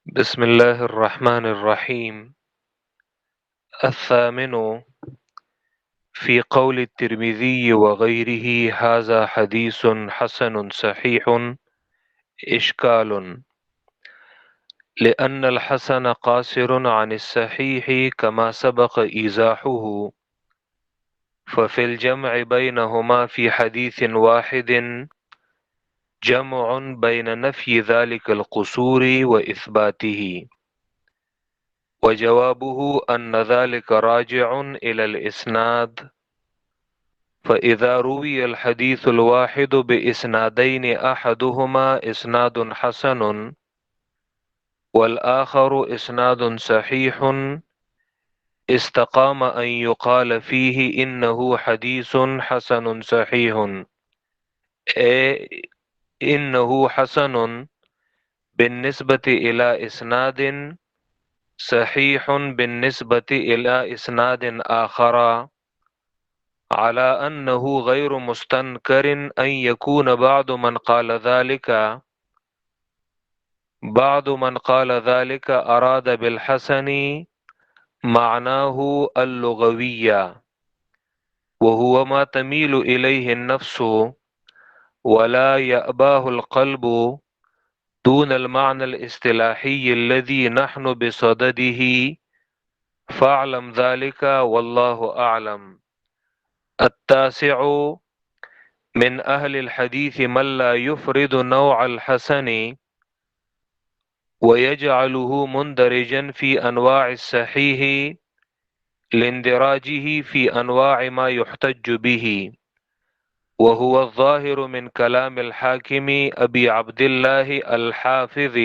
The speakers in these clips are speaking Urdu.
بسم الله الرحمن الرحيم. الثامن في قول الترمذي وغيره هذا حديث حسن صحيح إشكال، لأن الحسن قاصر عن الصحيح كما سبق إيضاحه، ففي الجمع بينهما في حديث واحد جمع بين نفي ذلك القصور وإثباته، وجوابه أن ذلك راجع إلى الإسناد. فإذا روي الحديث الواحد بإسنادين أحدهما إسناد حسن والآخر إسناد صحيح، استقام أن يقال فيه إنه حديث حسن صحيح، أي إنه حسن بالنسبة إلى إسناد صحيح بالنسبة إلى إسناد آخر، على أنه غير مستنكر أن يكون بعض من قال ذلك أراد بالحسن معناه اللغوية، وهو ما تميل إليه النفس ولا يأباه القلب، دون المعنى الاصطلاحي الذي نحن بصدده، فاعلم ذلك والله أعلم. التاسع من أهل الحديث من لا يفرد نوع الحسن ويجعله مندرجا في أنواع الصحيح لاندراجه في أنواع ما يحتج به، وهو الظاهر من كلام الحاكم أبي عبد الله الحافظ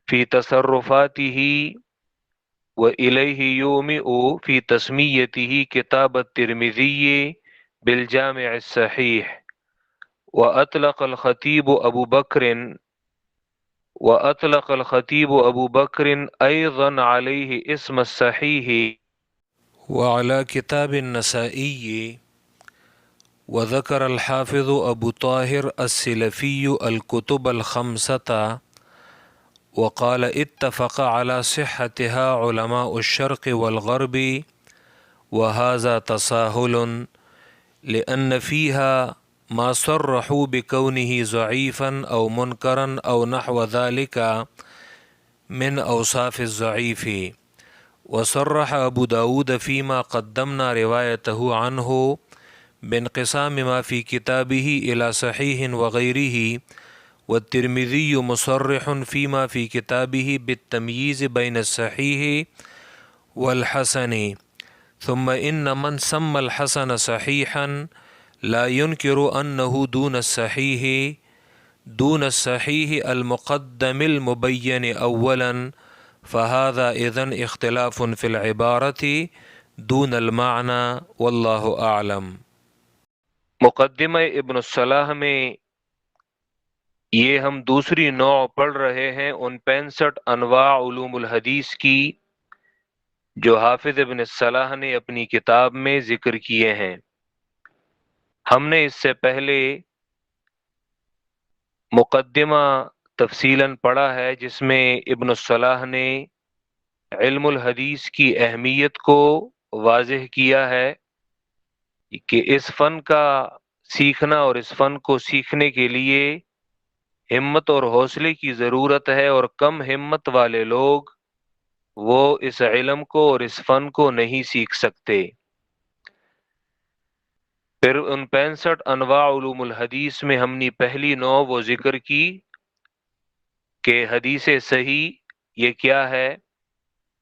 في تصرفاته، وإليه يومئ في تسميته كتاب الترمذي بالجامع الصحيح. وأطلق الخطيب أبو بكر أيضا عليه اسم الصحيح، وعلى كتاب النسائي. وذكر الحافظ أبو طاهر السلفي الكتب الخمسة، وقال اتفق على صحتها علماء الشرق والغرب، وهذا تساهل، لأن فيها ما صرحوا بكونه ضعيفا أو منكرا أو نحو ذلك من أوصاف الضعيف. وصرح أبو داود فيما قدمنا روايته عنه بانقسام ما في كتابه إلى صحيح وغيره، والترمذي مصرح فيما في كتابه بالتمييز بين الصحيح والحسن. ثم إن من سمى الحسن صحيحا لا ينكر أنه دون الصحيح المقدم المبين أولا، فهذا إذن اختلاف في العبارة دون المعنى، واللہ اعلم۔ مقدمہ ابن الصلاح میں یہ ہم دوسری نوع پڑھ رہے ہیں ان 65 انواع علوم الحدیث کی جو حافظ ابن الصلاح نے اپنی کتاب میں ذکر کیے ہیں۔ ہم نے اس سے پہلے مقدمہ تفصیلاً پڑھا ہے جس میں ابن الصلاح نے علم الحدیث کی اہمیت کو واضح کیا ہے کہ اس فن کا سیکھنا اور اس فن کو سیکھنے کے لیے ہمت اور حوصلے کی ضرورت ہے، اور کم ہمت والے لوگ وہ اس علم کو اور اس فن کو نہیں سیکھ سکتے۔ پھر ان 65 انواع علوم الحدیث میں ہم نے پہلی نوع وہ ذکر کی کہ حدیث صحیح یہ کیا ہے۔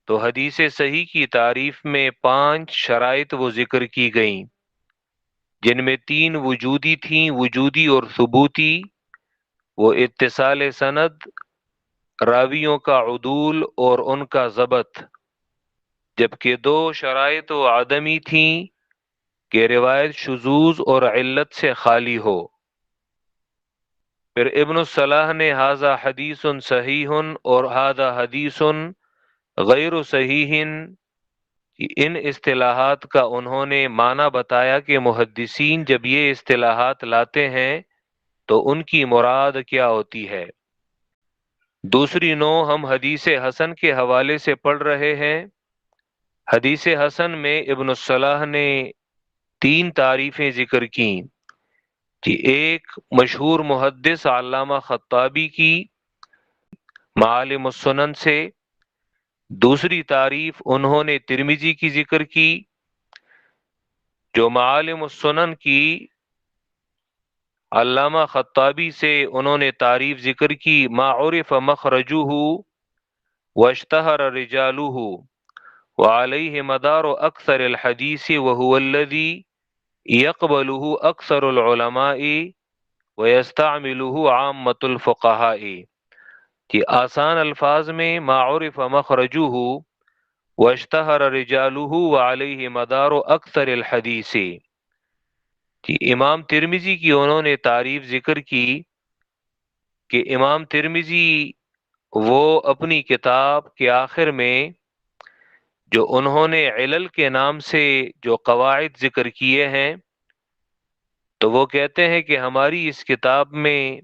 تو حدیث صحیح کی تعریف میں 5 شرائط وہ ذکر کی گئیں، جن میں 3 وجودی تھیں، وجودی اور ثبوتی۔ وہ اتصال سند، راویوں کا عدول اور ان کا ضبط، جبکہ 2 شرائط و عدمی تھیں کہ روایت شذوذ اور علت سے خالی ہو۔ پھر ابن الصلاح نے ھذا حدیث صحیح اور ھذا حدیث غیر صحیح، ان اصطلاحات کا انہوں نے معنی بتایا کہ محدثین جب یہ اصطلاحات لاتے ہیں تو ان کی مراد کیا ہوتی ہے۔ دوسری نو ہم حدیث حسن کے حوالے سے پڑھ رہے ہیں۔ حدیث حسن میں ابن الصلاح نے 3 تعریفیں ذکر کیں کہ ایک مشہور محدث علامہ خطابی کی معالم السنن سے، دوسری تعریف انہوں نے ترمذی کی ذکر کی جو معالم السنن کی علامہ خطابی سے انہوں نے تعریف ذکر کی، ما عرف مخرجہ واشتہر رجالہ وعلیہ مدار اکثر الحدیث وهو الذی یقبلہ اکثر العلماء ویستعملہ عامۃ الفقہاء، کہ آسان الفاظ میں ما عرف مخرجہ واشتہر رجالہ وعلیہ مدار اکثر الحدیث، کہ امام ترمذی کی انہوں نے تعریف ذکر کی کہ امام ترمذی وہ اپنی کتاب کے آخر میں جو انہوں نے علل کے نام سے جو قواعد ذکر کیے ہیں، تو وہ کہتے ہیں کہ ہماری اس کتاب میں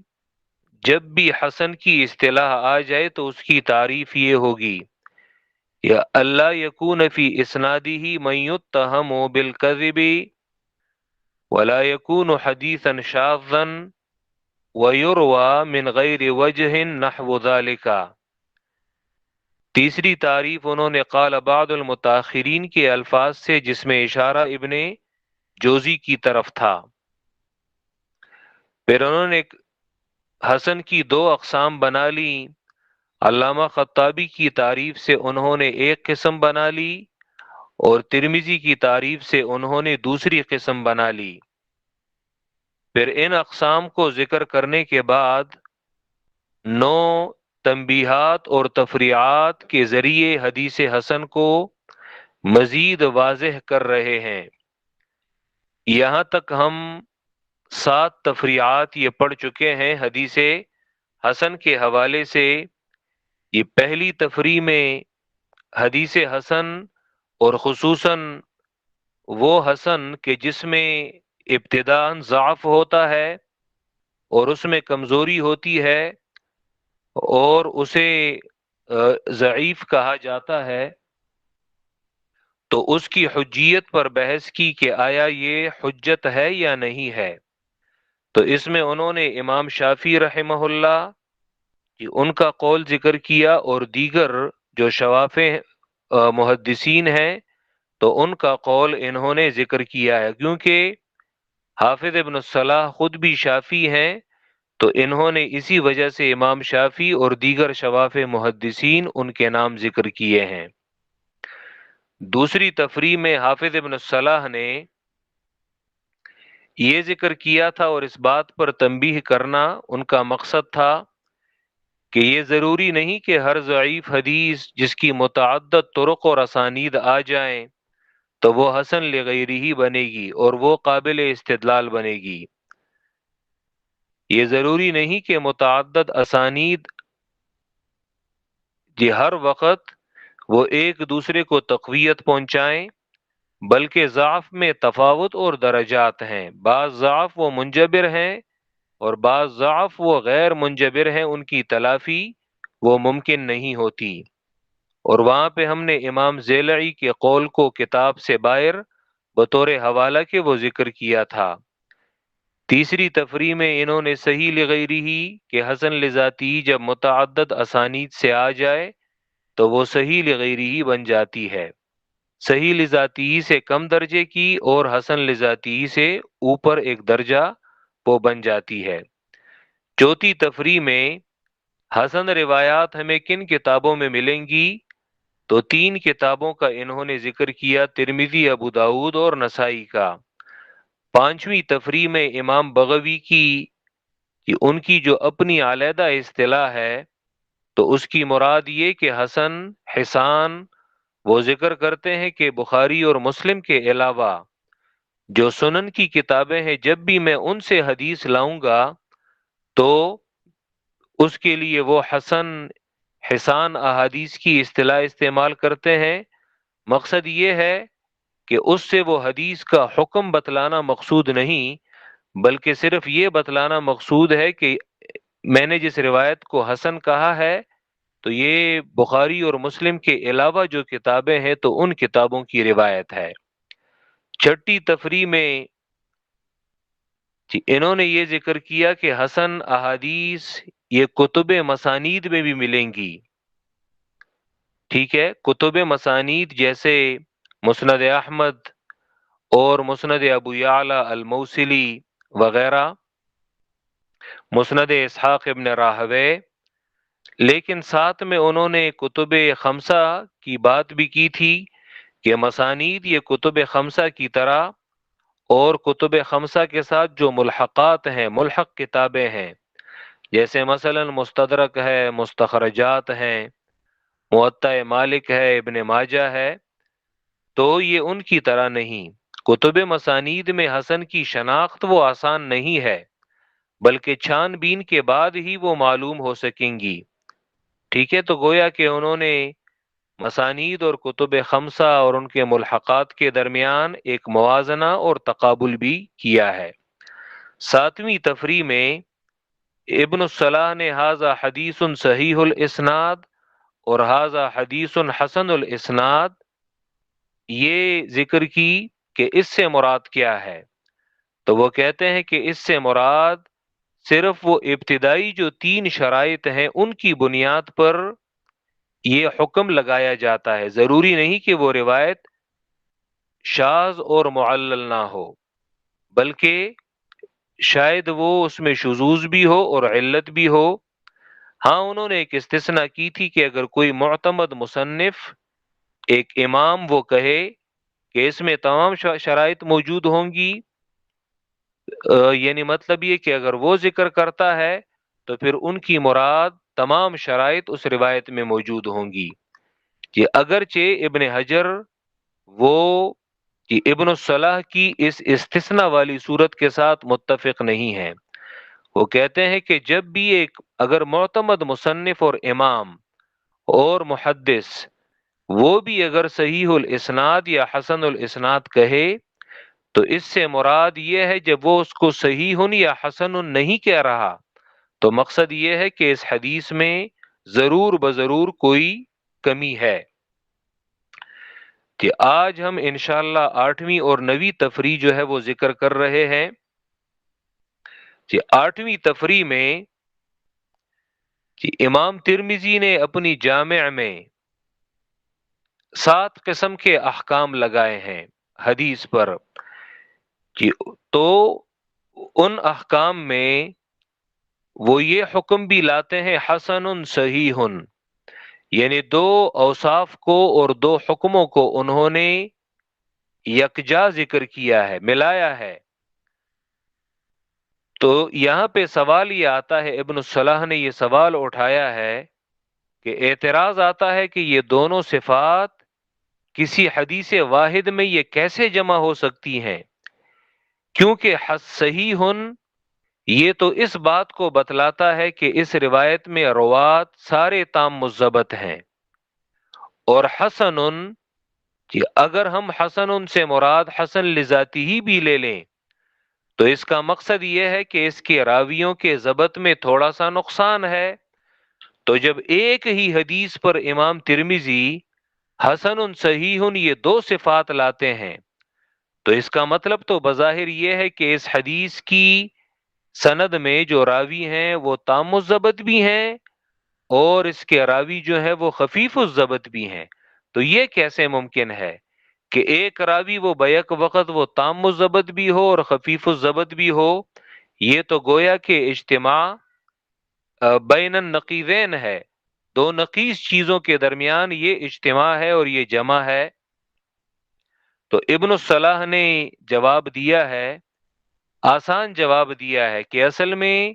جب بھی حسن کی اصطلاح آ جائے تو اس کی تعریف یہ ہوگی یا اللہ یکون فی اسنادہ من یتہم بالکذب ولا یکون حدیثا شاذا ویروى من غیر وجہ نحو ذلک۔ تیسری تعریف انہوں نے قال بعض المتاخرین کے الفاظ سے، جس میں اشارہ ابن جوزی کی طرف تھا۔ پھر انہوں نے حسن کی 2 اقسام بنا لی، علامہ خطابی کی تعریف سے انہوں نے ایک قسم بنا لی اور ترمذی کی تعریف سے انہوں نے دوسری قسم بنا لی۔ پھر ان اقسام کو ذکر کرنے کے بعد 9 تنبیہات اور تفریعات کے ذریعے حدیث حسن کو مزید واضح کر رہے ہیں۔ یہاں تک ہم 7 تفریعات یہ پڑھ چکے ہیں حدیث حسن کے حوالے سے۔ یہ پہلی تفریع میں حدیث حسن اور خصوصاً وہ حسن کہ جس میں ابتداءً ضعف ہوتا ہے اور اس میں کمزوری ہوتی ہے اور اسے ضعیف کہا جاتا ہے، تو اس کی حجیت پر بحث کی کہ آیا یہ حجت ہے یا نہیں ہے۔ تو اس میں انہوں نے امام شافعی رحمہ اللہ کہ ان کا قول ذکر کیا اور دیگر جو شوافع محدثین ہیں تو ان کا قول انہوں نے ذکر کیا ہے، کیونکہ حافظ ابن الصلاح خود بھی شافعی ہیں، تو انہوں نے اسی وجہ سے امام شافعی اور دیگر شوافع محدثین ان کے نام ذکر کیے ہیں۔ دوسری تفریع میں حافظ ابن الصلاح نے یہ ذکر کیا تھا اور اس بات پر تنبیہ کرنا ان کا مقصد تھا کہ یہ ضروری نہیں کہ ہر ضعیف حدیث جس کی متعدد طرق اور اسانید آ جائیں تو وہ حسن لغیرہ بنے گی اور وہ قابل استدلال بنے گی۔ یہ ضروری نہیں کہ متعدد اسانید جی ہر وقت وہ ایک دوسرے کو تقویت پہنچائیں، بلکہ ضعف میں تفاوت اور درجات ہیں۔ بعض ضعف وہ منجبر ہیں اور بعض ضعف وہ غیر منجبر ہیں، ان کی تلافی وہ ممکن نہیں ہوتی۔ اور وہاں پہ ہم نے امام زیلعی کے قول کو کتاب سے باہر بطور حوالہ کے وہ ذکر کیا تھا۔ تیسری تفریع میں انہوں نے صحیح لغیرہ کہ حسن لذاتی جب متعدد اسانید سے آ جائے تو وہ صحیح لغیرہ بن جاتی ہے، صحیح لذاتی سے کم درجے کی اور حسن لذاتی سے اوپر ایک درجہ وہ بن جاتی ہے۔ چوتھی تفریع میں حسن روایات ہمیں کن کتابوں میں ملیں گی، تو 3 کتابوں کا انہوں نے ذکر کیا، ترمذی، ابو داؤد اور نسائی کا۔ پانچویں تفریع میں امام بغوی کی کہ ان کی جو اپنی علیحدہ اصطلاح ہے تو اس کی مراد یہ کہ حسن حسان وہ ذکر کرتے ہیں کہ بخاری اور مسلم کے علاوہ جو سنن کی کتابیں ہیں جب بھی میں ان سے حدیث لاؤں گا تو اس کے لیے وہ حسن حسان احادیث کی اصطلاح استعمال کرتے ہیں۔ مقصد یہ ہے کہ اس سے وہ حدیث کا حکم بتلانا مقصود نہیں، بلکہ صرف یہ بتلانا مقصود ہے کہ میں نے جس روایت کو حسن کہا ہے تو یہ بخاری اور مسلم کے علاوہ جو کتابیں ہیں تو ان کتابوں کی روایت ہے۔ چھٹی تفریح میں انہوں نے یہ ذکر کیا کہ حسن احادیث یہ کتب مسانید میں بھی ملیں گی۔ ٹھیک ہے، کتب مسانید جیسے مسند احمد اور مسند ابو یعلا الموصلی وغیرہ، مسند اسحاق ابن راہوے، لیکن ساتھ میں انہوں نے کتب خمسہ کی بات بھی کی تھی کہ مسانید یہ کتب خمسہ کی طرح، اور کتب خمسہ کے ساتھ جو ملحقات ہیں، ملحق کتابیں ہیں، جیسے مثلا مستدرک ہے، مستخرجات ہیں، موطا مالک ہے، ابن ماجہ ہے، تو یہ ان کی طرح نہیں۔ کتب مسانید میں حسن کی شناخت وہ آسان نہیں ہے، بلکہ چھان بین کے بعد ہی وہ معلوم ہو سکیں گی۔ ٹھیک ہے، تو گویا کہ انہوں نے مسانید اور کتب خمسہ اور ان کے ملحقات کے درمیان ایک موازنہ اور تقابل بھی کیا ہے۔ ساتویں تفریح میں ابن الصلاح نے ھذا حدیث صحیح الاسناد اور ھذا حدیث حسن الاسناد یہ ذکر کی کہ اس سے مراد کیا ہے، تو وہ کہتے ہیں کہ اس سے مراد صرف وہ ابتدائی جو 3 شرائط ہیں ان کی بنیاد پر یہ حکم لگایا جاتا ہے، ضروری نہیں کہ وہ روایت شاذ اور معلل نہ ہو، بلکہ شاید وہ اس میں شذوذ بھی ہو اور علت بھی ہو۔ ہاں انہوں نے ایک استثناء کی تھی کہ اگر کوئی معتمد مصنف ایک امام وہ کہے کہ اس میں تمام شرائط موجود ہوں گی، یعنی مطلب یہ کہ اگر وہ ذکر کرتا ہے تو پھر ان کی مراد تمام شرائط اس روایت میں موجود ہوں گی۔ کہ اگرچہ ابن حجر وہ کہ ابن الصلاح کی اس استثناء والی صورت کے ساتھ متفق نہیں ہیں، وہ کہتے ہیں کہ جب بھی ایک اگر معتمد مصنف اور امام اور محدث وہ بھی اگر صحیح الاسناد یا حسن الاسناد کہے تو اس سے مراد یہ ہے جب وہ اس کو صحیح یا حسن نہیں کہہ رہا تو مقصد یہ ہے کہ اس حدیث میں ضرور بضرور کوئی کمی ہے۔ کہ آج ہم انشاءاللہ 8ویں اور 9ویں تفریح جو ہے وہ ذکر کر رہے ہیں۔ کہ 8ویں تفریح میں کہ امام ترمذی نے اپنی جامع میں 7 قسم کے احکام لگائے ہیں حدیث پر، کہ تو ان احکام میں وہ یہ حکم بھی لاتے ہیں حسن صحیح، یعنی 2 اوصاف کو اور 2 حکموں کو انہوں نے یکجا ذکر کیا ہے، ملایا ہے۔ تو یہاں پہ سوال یہ آتا ہے، ابن الصلاح نے یہ سوال اٹھایا ہے کہ اعتراض آتا ہے کہ یہ دونوں صفات کسی حدیث واحد میں یہ کیسے جمع ہو سکتی ہیں، کیونکہ صحیح یہ تو اس بات کو بتلاتا ہے کہ اس روایت میں روات سارے تام مضبط ہیں، اور حسن کہ اگر ہم حسن سے مراد حسن لذاتی ہی بھی لے لیں تو اس کا مقصد یہ ہے کہ اس کے راویوں کے ضبط میں تھوڑا سا نقصان ہے۔ تو جب ایک ہی حدیث پر امام ترمذی حسن صحیح یہ 2 صفات لاتے ہیں تو اس کا مطلب تو بظاہر یہ ہے کہ اس حدیث کی سند میں جو راوی ہیں وہ تام الضبط بھی ہیں اور اس کے راوی جو ہے وہ خفیف الضبط بھی ہیں۔ تو یہ کیسے ممکن ہے کہ ایک راوی وہ بیک وقت وہ تام الضبط بھی ہو اور خفیف الضبط بھی ہو؟ یہ تو گویا کہ اجتماع بین النقیضین ہے، 2 نقیض چیزوں کے درمیان یہ اجتماع ہے اور یہ جمع ہے۔ تو ابن الصلاح نے جواب دیا ہے، آسان جواب دیا ہے کہ اصل میں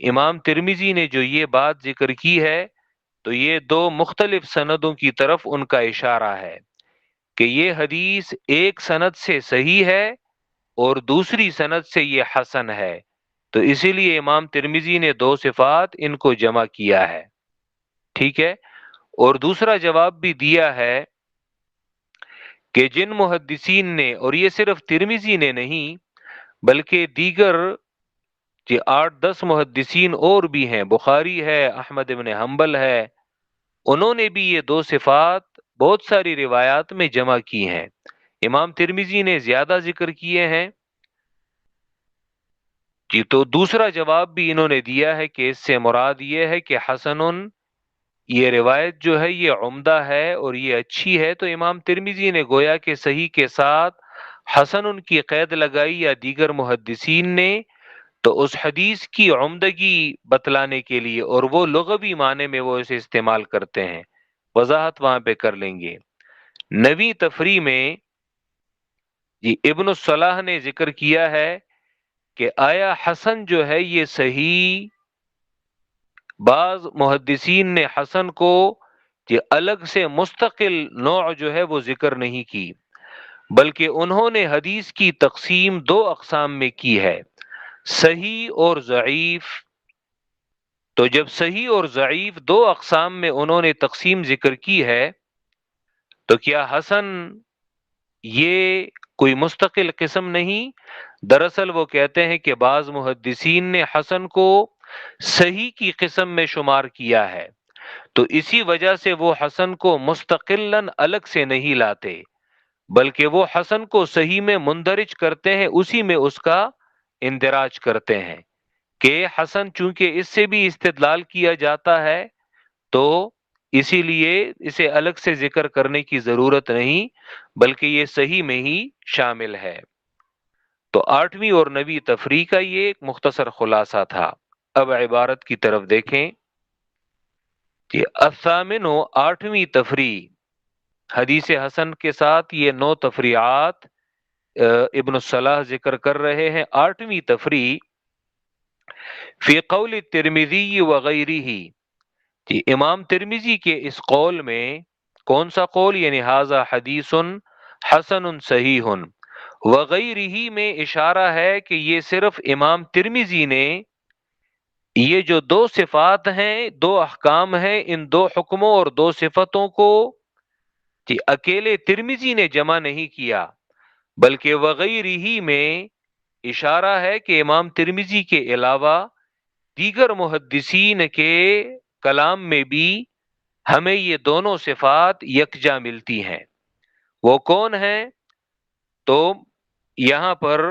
امام ترمذی نے جو یہ بات ذکر کی ہے تو یہ 2 مختلف سندوں کی طرف ان کا اشارہ ہے کہ یہ حدیث ایک سند سے صحیح ہے اور دوسری سند سے یہ حسن ہے، تو اسی لیے امام ترمذی نے 2 صفات ان کو جمع کیا ہے۔ ٹھیک ہے، اور دوسرا جواب بھی دیا ہے کہ جن محدثین نے، اور یہ صرف ترمذی نے نہیں بلکہ دیگر 8-10 محدثین اور بھی ہیں، بخاری ہے، احمد ابن حنبل ہے، انہوں نے بھی یہ دو صفات بہت ساری روایات میں جمع کی ہیں. امام ترمذی نے زیادہ ذکر کیے ہیں. جی تو دوسرا جواب بھی انہوں نے دیا ہے کہ اس سے مراد یہ ہے کہ حسن، یہ روایت جو ہے یہ عمدہ ہے اور یہ اچھی ہے. تو امام ترمذی نے گویا کہ صحیح کے ساتھ حسن کی قید لگائی یا دیگر محدثین نے، تو اس حدیث کی عمدگی بتلانے کے لیے، اور وہ لغوی معنی میں وہ اسے استعمال کرتے ہیں، وضاحت وہاں پہ کر لیں گے. نویں تفریح میں جی ابن الصلاح نے ذکر کیا ہے کہ آیا حسن جو ہے یہ صحیح، بعض محدثین نے حسن کو یہ الگ سے مستقل نوع جو ہے وہ ذکر نہیں کی، بلکہ انہوں نے حدیث کی تقسیم دو اقسام میں کی ہے، صحیح اور ضعیف. تو جب صحیح اور ضعیف دو اقسام میں انہوں نے تقسیم ذکر کی ہے، تو کیا حسن یہ کوئی مستقل قسم نہیں؟ دراصل وہ کہتے ہیں کہ بعض محدثین نے حسن کو صحیح کی قسم میں شمار کیا ہے، تو اسی وجہ سے وہ حسن کو مستقلاً الگ سے نہیں لاتے، بلکہ وہ حسن کو صحیح میں مندرج کرتے ہیں، اسی میں اس کا اندراج کرتے ہیں کہ حسن چونکہ اس سے بھی استدلال کیا جاتا ہے، تو اسی لیے اسے الگ سے ذکر کرنے کی ضرورت نہیں، بلکہ یہ صحیح میں ہی شامل ہے. تو آٹھویں اور نویں تفریح کا یہ ایک مختصر خلاصہ تھا. اب عبارت کی طرف دیکھیں کہ الثامن و آٹھویں تفریح، حدیث حسن کے ساتھ یہ 9 تفریعات ابن الصلاح ذکر کر رہے ہیں. آٹھویں تفریح فی قول الترمذی وغیرہ، کہ امام ترمذی کے اس قول میں، کون سا قول؟ یعنی ھذا حدیث حسن صحیح، وغیرہ میں اشارہ ہے کہ یہ صرف امام ترمذی نے یہ جو دو صفات ہیں، دو احکام ہیں، ان دو حکموں اور دو صفتوں کو کہ اکیلے ترمذی نے جمع نہیں کیا، بلکہ وغیرہ میں اشارہ ہے کہ امام ترمذی کے علاوہ دیگر محدثین کے کلام میں بھی ہمیں یہ دونوں صفات یکجا ملتی ہیں. وہ کون ہیں؟ تو یہاں پر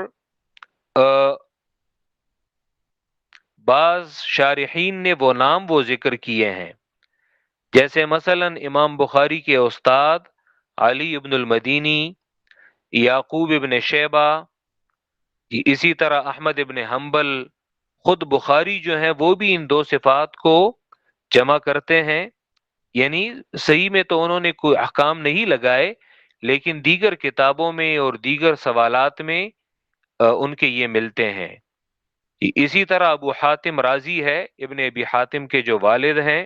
بعض شارحین نے وہ نام وہ ذکر کیے ہیں، جیسے مثلا امام بخاری کے استاد علی ابن المدینی، یعقوب ابن شیبہ، اسی طرح احمد ابن حنبل. خود بخاری جو ہیں وہ بھی ان دو صفات کو جمع کرتے ہیں، یعنی صحیح میں تو انہوں نے کوئی احکام نہیں لگائے، لیکن دیگر کتابوں میں اور دیگر سوالات میں ان کے یہ ملتے ہیں. اسی طرح ابو حاتم رازی ہے، ابن ابی حاتم کے جو والد ہیں،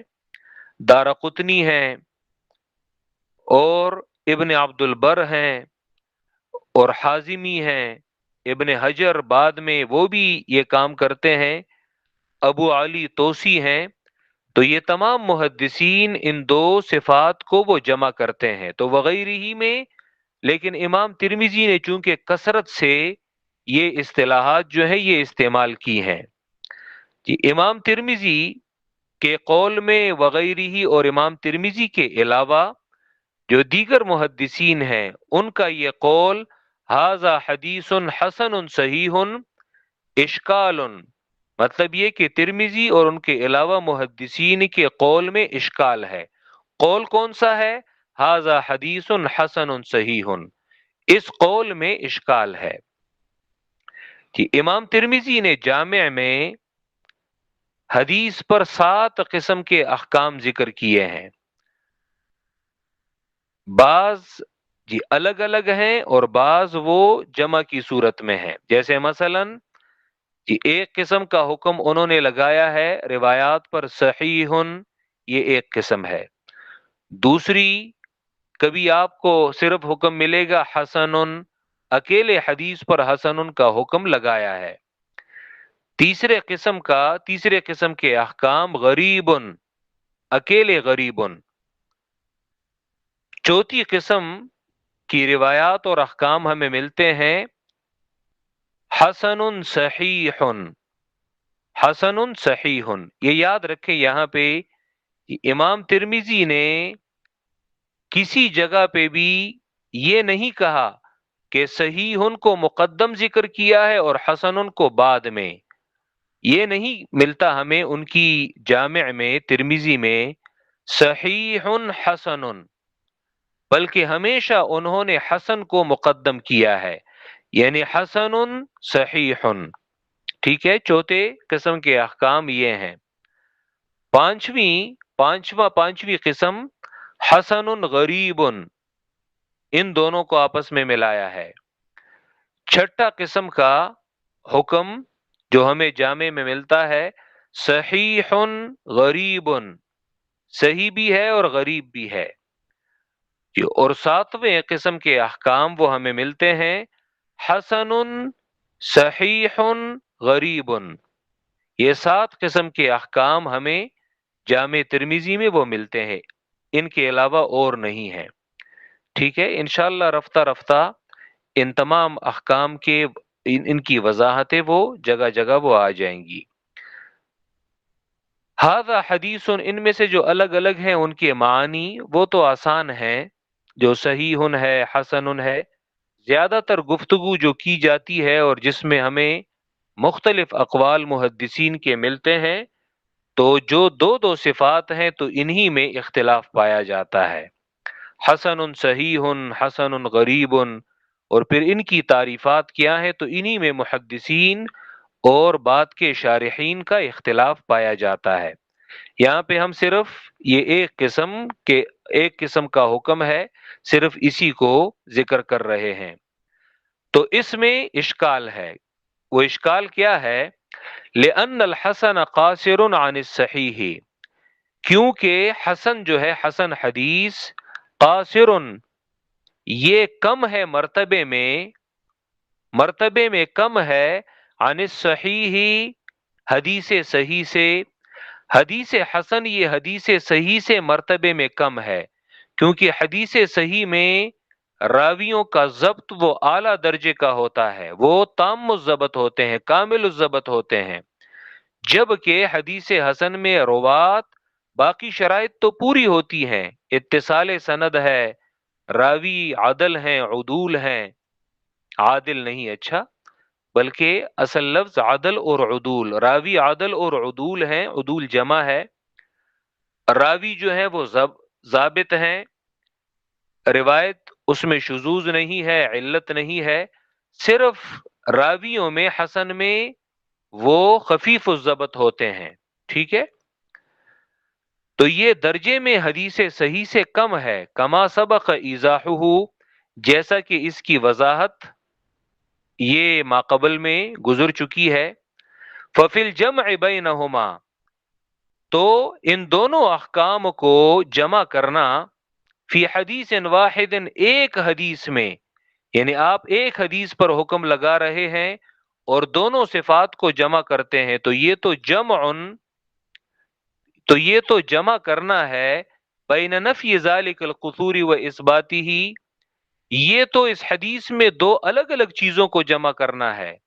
دارقطنی ہیں، اور ابن عبد البر ہیں، اور حازمی ہیں، ابن حجر بعد میں وہ بھی یہ کام کرتے ہیں، ابو علی توسی ہیں. تو یہ تمام محدثین ان دو صفات کو وہ جمع کرتے ہیں. تو وغیرہ ہی میں، لیکن امام ترمذی نے چونکہ کثرت سے یہ اصطلاحات جو ہے یہ استعمال کی ہیں. کہ امام ترمذی کے قول میں وغیرہ اور امام ترمذی کے علاوہ جو دیگر محدثین ہیں ان کا یہ قول ھذا حدیث حسن صحیح اشکال، مطلب یہ کہ ترمذی اور ان کے علاوہ محدثین کے قول میں اشکال ہے. قول کون سا ہے؟ ھذا حدیث حسن صحیح، اس قول میں اشکال ہے. کہ امام ترمذی نے جامع میں حدیث پر 7 قسم کے احکام ذکر کیے ہیں، بعض جی الگ الگ ہیں اور بعض وہ جمع کی صورت میں ہیں. جیسے مثلا جی ایک قسم کا حکم انہوں نے لگایا ہے روایات پر صحیح، یہ ایک قسم ہے. دوسری، کبھی آپ کو صرف حکم ملے گا حسن، اکیلے حدیث پر حسن کا حکم لگایا ہے. تیسرے قسم کے احکام غریب، اکیلے غریب. چوتھی قسم کی روایات اور احکام ہمیں ملتے ہیں حسن صحیح، حسن صحیح. یہ یاد رکھیں یہاں پہ امام ترمذی نے کسی جگہ پہ بھی یہ نہیں کہا کہ صحیح ان کو مقدم ذکر کیا ہے اور حسن ان کو بعد میں. یہ نہیں ملتا ہمیں ان کی جامع میں ترمذی میں صحیح حسن، بلکہ ہمیشہ انہوں نے حسن کو مقدم کیا ہے، یعنی حسن صحیح. ٹھیک ہے، چوتھے قسم کے احکام یہ ہیں. پانچویں قسم حسن غریب، ان دونوں کو آپس میں ملایا ہے. چھٹا قسم کا حکم جو ہمیں جامع میں ملتا ہے صحیح غریب، صحیح بھی ہے اور غریب بھی ہے. اور ساتویں قسم کے احکام وہ ہمیں ملتے ہیں حسن صحیح غریب. یہ 7 قسم کے احکام ہمیں جامع ترمذی میں وہ ملتے ہیں، ان کے علاوہ اور نہیں ہیں. ٹھیک ہے، انشاءاللہ رفتہ رفتہ ان تمام احکام کے ان کی وضاحتیں وہ جگہ جگہ وہ آ جائیں گی. ھذا حدیث، ان میں سے جو الگ الگ ہیں ان کے معنی وہ تو آسان ہیں. جو صحیح ہے، حسن ہے، زیادہ تر گفتگو جو کی جاتی ہے اور جس میں ہمیں مختلف اقوال محدثین کے ملتے ہیں، تو جو دو دو صفات ہیں تو انہی میں اختلاف پایا جاتا ہے. حسن صحیح، حسن غریب، اور پھر ان کی تعریفات کیا ہے تو انہی میں محدثین اور بعد کے شارحین کا اختلاف پایا جاتا ہے. یہاں پہ ہم صرف یہ ایک قسم کا حکم ہے، صرف اسی کو ذکر کر رہے ہیں. تو اس میں اشکال ہے. وہ اشکال کیا ہے؟ لأن الحسن قاصر عن الصحیح، کیونکہ حسن جو ہے، حسن حدیث قاصر، یہ کم ہے مرتبے میں کم ہے عن الصحیح، حدیث صحیح سے. حدیث حسن یہ حدیث صحیح سے مرتبے میں کم ہے، کیونکہ حدیث صحیح میں راویوں کا ضبط وہ اعلیٰ درجے کا ہوتا ہے، وہ تام الضبط ہوتے ہیں، کامل الضبط ہوتے ہیں. جبکہ حدیث حسن میں روات باقی شرائط تو پوری ہوتی ہیں، اتصال سند ہے، راوی عدل ہیں، عدول ہیں. عادل نہیں، اچھا، بلکہ اصل لفظ عدل اور عدول، راوی عدل اور عدول ہیں، عدول جمع ہے. راوی جو ہے وہ ضابط ہیں، روایت اس میں شذوذ نہیں ہے، علت نہیں ہے. صرف راویوں میں حسن میں وہ خفیف الضبط ہوتے ہیں. ٹھیک ہے، تو یہ درجے میں حدیث صحیح سے کم ہے. کما سبق ایضاحہ، جیسا کہ اس کی وضاحت یہ ماقبل میں گزر چکی ہے. ففی الجمع بینہما، تو ان دونوں احکام کو جمع کرنا فی حدیث واحد، ایک حدیث میں، یعنی آپ ایک حدیث پر حکم لگا رہے ہیں اور دونوں صفات کو جمع کرتے ہیں، تو یہ تو جمع کرنا ہے بین نفی ذالک القصور و اثباتہ. یہ تو اس حدیث میں دو الگ الگ چیزوں کو جمع کرنا ہے.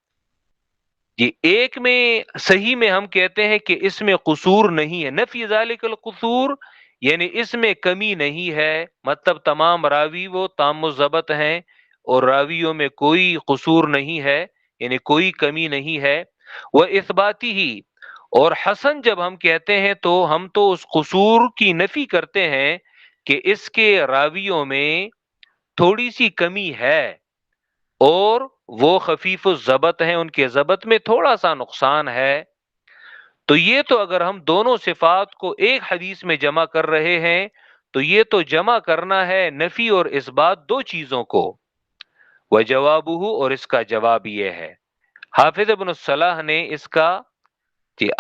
یہ ایک میں صحیح میں ہم کہتے ہیں کہ اس میں قصور نہیں ہے، نفی ذالک القصور یعنی اس میں کمی نہیں ہے، مطلب تمام راوی وہ تام الضبط ہیں اور راویوں میں کوئی قصور نہیں ہے، یعنی کوئی کمی نہیں ہے. وہ اثباتی ہی، اور حسن جب ہم کہتے ہیں تو ہم تو اس قصور کی نفی کرتے ہیں کہ اس کے راویوں میں تھوڑی سی کمی ہے اور وہ خفیف الضبط ہیں، ان کے ضبط میں تھوڑا سا نقصان ہے. تو یہ تو اگر ہم دونوں صفات کو ایک حدیث میں جمع کر رہے ہیں تو یہ تو جمع کرنا ہے نفی اور اثبات دو چیزوں کو. وجوابہ، اور اس کا جواب یہ ہے، حافظ ابن الصلاح نے اس کا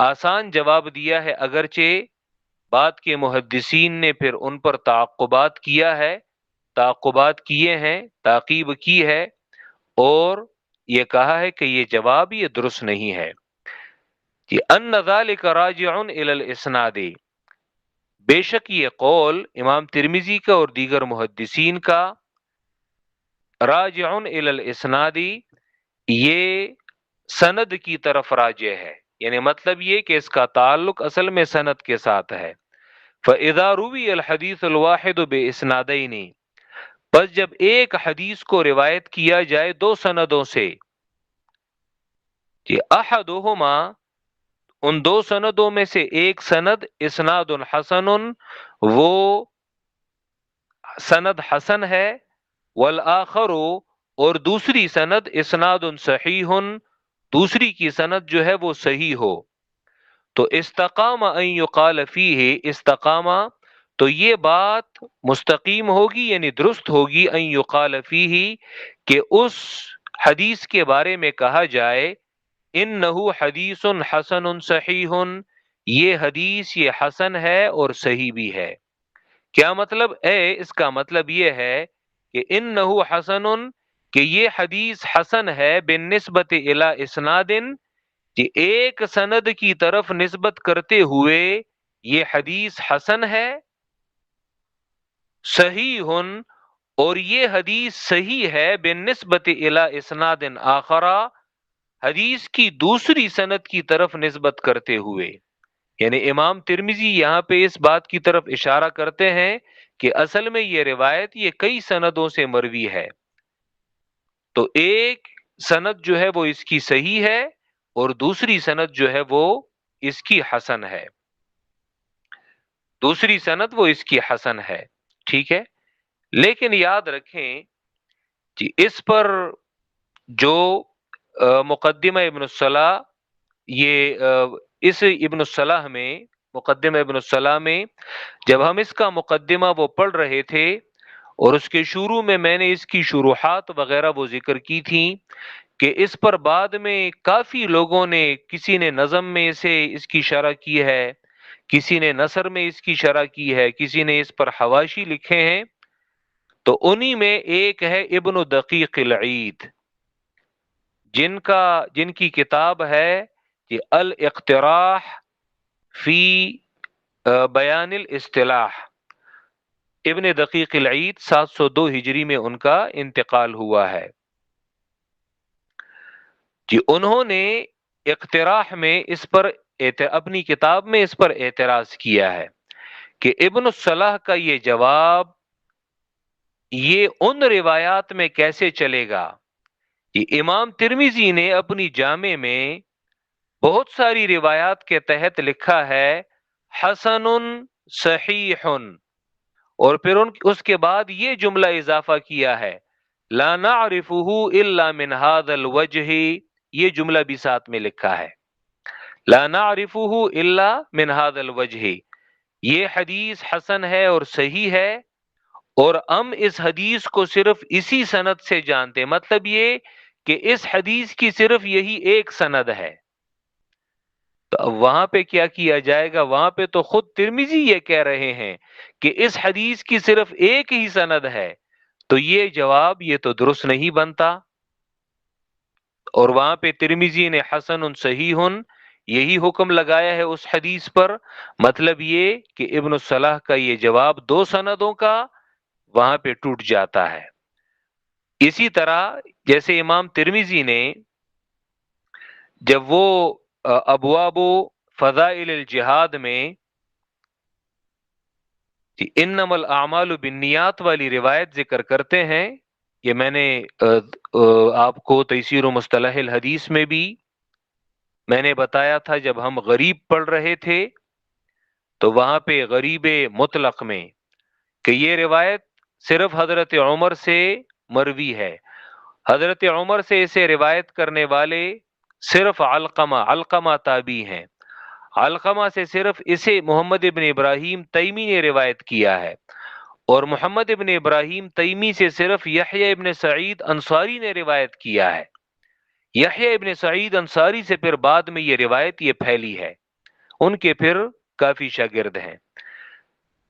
آسان جواب دیا ہے، اگرچہ بعد کے محدثین نے پھر ان پر تعقبات کیے ہیں، تعقیب کی ہے اور یہ کہا ہے کہ یہ جواب یہ درست نہیں ہے. ان ذلک راجع الی الاسناد، بے شک یہ قول امام ترمذی کا اور دیگر محدثین کا راجع الی الاسناد، یہ سند کی طرف راجع ہے، یعنی مطلب یہ کہ اس کا تعلق اصل میں سند کے ساتھ ہے. فَإِذَا رُوِيَ الْحَدِيثُ الْوَاحِدُ بِإِسْنَادَيْنِ، بس جب ایک حدیث کو روایت کیا جائے دو سندوں سے، کہ احدہما، ان دو سندوں میں سے ایک سند اسناد حسن، وہ سند حسن ہے، والآخر، اور دوسری سند اسناد صحیح، دوسری کی سند جو ہے وہ صحیح ہو، تو استقام ان یقال فیہ، استقامہ تو یہ بات مستقیم ہوگی یعنی درست ہوگی، ان یقال فیہ کہ اس حدیث کے بارے میں کہا جائے انہ حدیث حسن صحیح، یہ حدیث یہ حسن ہے اور صحیح بھی ہے۔ کیا مطلب اس کا مطلب یہ ہے کہ انہ حسن، کہ یہ حدیث حسن ہے بالنسبت الی اسناد، کہ ایک سند کی طرف نسبت کرتے ہوئے یہ حدیث حسن ہے، صحیح، اور یہ حدیث صحیح ہے بالنسبت الی اسناد آخر، حدیث کی دوسری سند کی طرف نسبت کرتے ہوئے۔ یعنی امام ترمذی یہاں پہ اس بات کی طرف اشارہ کرتے ہیں کہ اصل میں یہ روایت یہ کئی سندوں سے مروی ہے، تو ایک سند جو ہے وہ اس کی صحیح ہے اور دوسری سند جو ہے وہ اس کی حسن ہے، دوسری سند وہ اس کی حسن ہے، ٹھیک ہے۔ لیکن یاد رکھیں کہ اس پر جو مقدمہ ابن الصلاح، یہ اس ابن الصلاح میں، مقدمہ ابن الصلاح میں جب ہم اس کا مقدمہ وہ پڑھ رہے تھے اور اس کے شروع میں میں نے اس کی شروحات وغیرہ وہ ذکر کی تھی کہ اس پر بعد میں کافی لوگوں نے، کسی نے نظم میں اسے اس کی شرح کی ہے، کسی نے نثر میں اس کی شرح کی ہے، کسی نے اس پر حواشی لکھے ہیں، تو انہی میں ایک ہے ابن دقیق العید، جن کی کتاب ہے کہ الاقتراح فی بیان الاصطلاح۔ ابن دقیق العید 702 ہجری میں ان کا انتقال ہوا ہے، کہ انہوں نے اقتراح میں اس پر اپنی کتاب میں اس پر اعتراض کیا ہے کہ ابن الصلاح کا یہ جواب یہ ان روایات میں کیسے چلے گا کہ امام ترمذی نے اپنی جامع میں بہت ساری روایات کے تحت لکھا ہے حسن صحیح، اور پھر اس کے بعد یہ جملہ اضافہ کیا ہے لا نعرفه الا من هذا الوجه، یہ جملہ بھی ساتھ میں لکھا ہے لا نعرفه الا من هذا الوجه، یہ حدیث حسن ہے اور صحیح ہے، اور ہم اس حدیث کو صرف اسی سند سے جانتے، مطلب یہ کہ اس حدیث کی صرف یہی ایک سند ہے۔ تو اب وہاں پہ کیا کیا جائے گا؟ وہاں پہ تو خود ترمذی یہ کہہ رہے ہیں کہ اس حدیث کی صرف ایک ہی سند ہے، تو یہ جواب یہ تو درست نہیں بنتا، اور وہاں پہ ترمذی نے حسن صحیح یہی حکم لگایا ہے اس حدیث پر، مطلب یہ کہ ابن الصلاح کا یہ جواب دو سندوں کا وہاں پہ ٹوٹ جاتا ہے۔ اسی طرح جیسے امام ترمذی نے جب وہ ابواب فضائل الجہاد میں انما الاعمال بالنیات والی روایت ذکر کرتے ہیں، یہ میں نے آپ کو تیسیر و مصطلح الحدیث میں بھی میں نے بتایا تھا جب ہم غریب پڑھ رہے تھے، تو وہاں پہ غریب مطلق میں کہ یہ روایت صرف حضرت عمر سے مروی ہے، حضرت عمر سے اسے روایت کرنے والے صرف علقمہ تابعی ہیں، علقمہ سے صرف اسے محمد ابن ابراہیم تیمی نے روایت کیا ہے، اور محمد ابن ابراہیم تیمی سے صرف یحییٰ ابن سعید انصاری نے روایت کیا ہے، یحییٰ ابن سعید انصاری سے پھر بعد میں یہ روایت یہ پھیلی ہے، ان کے پھر کافی شاگرد ہیں۔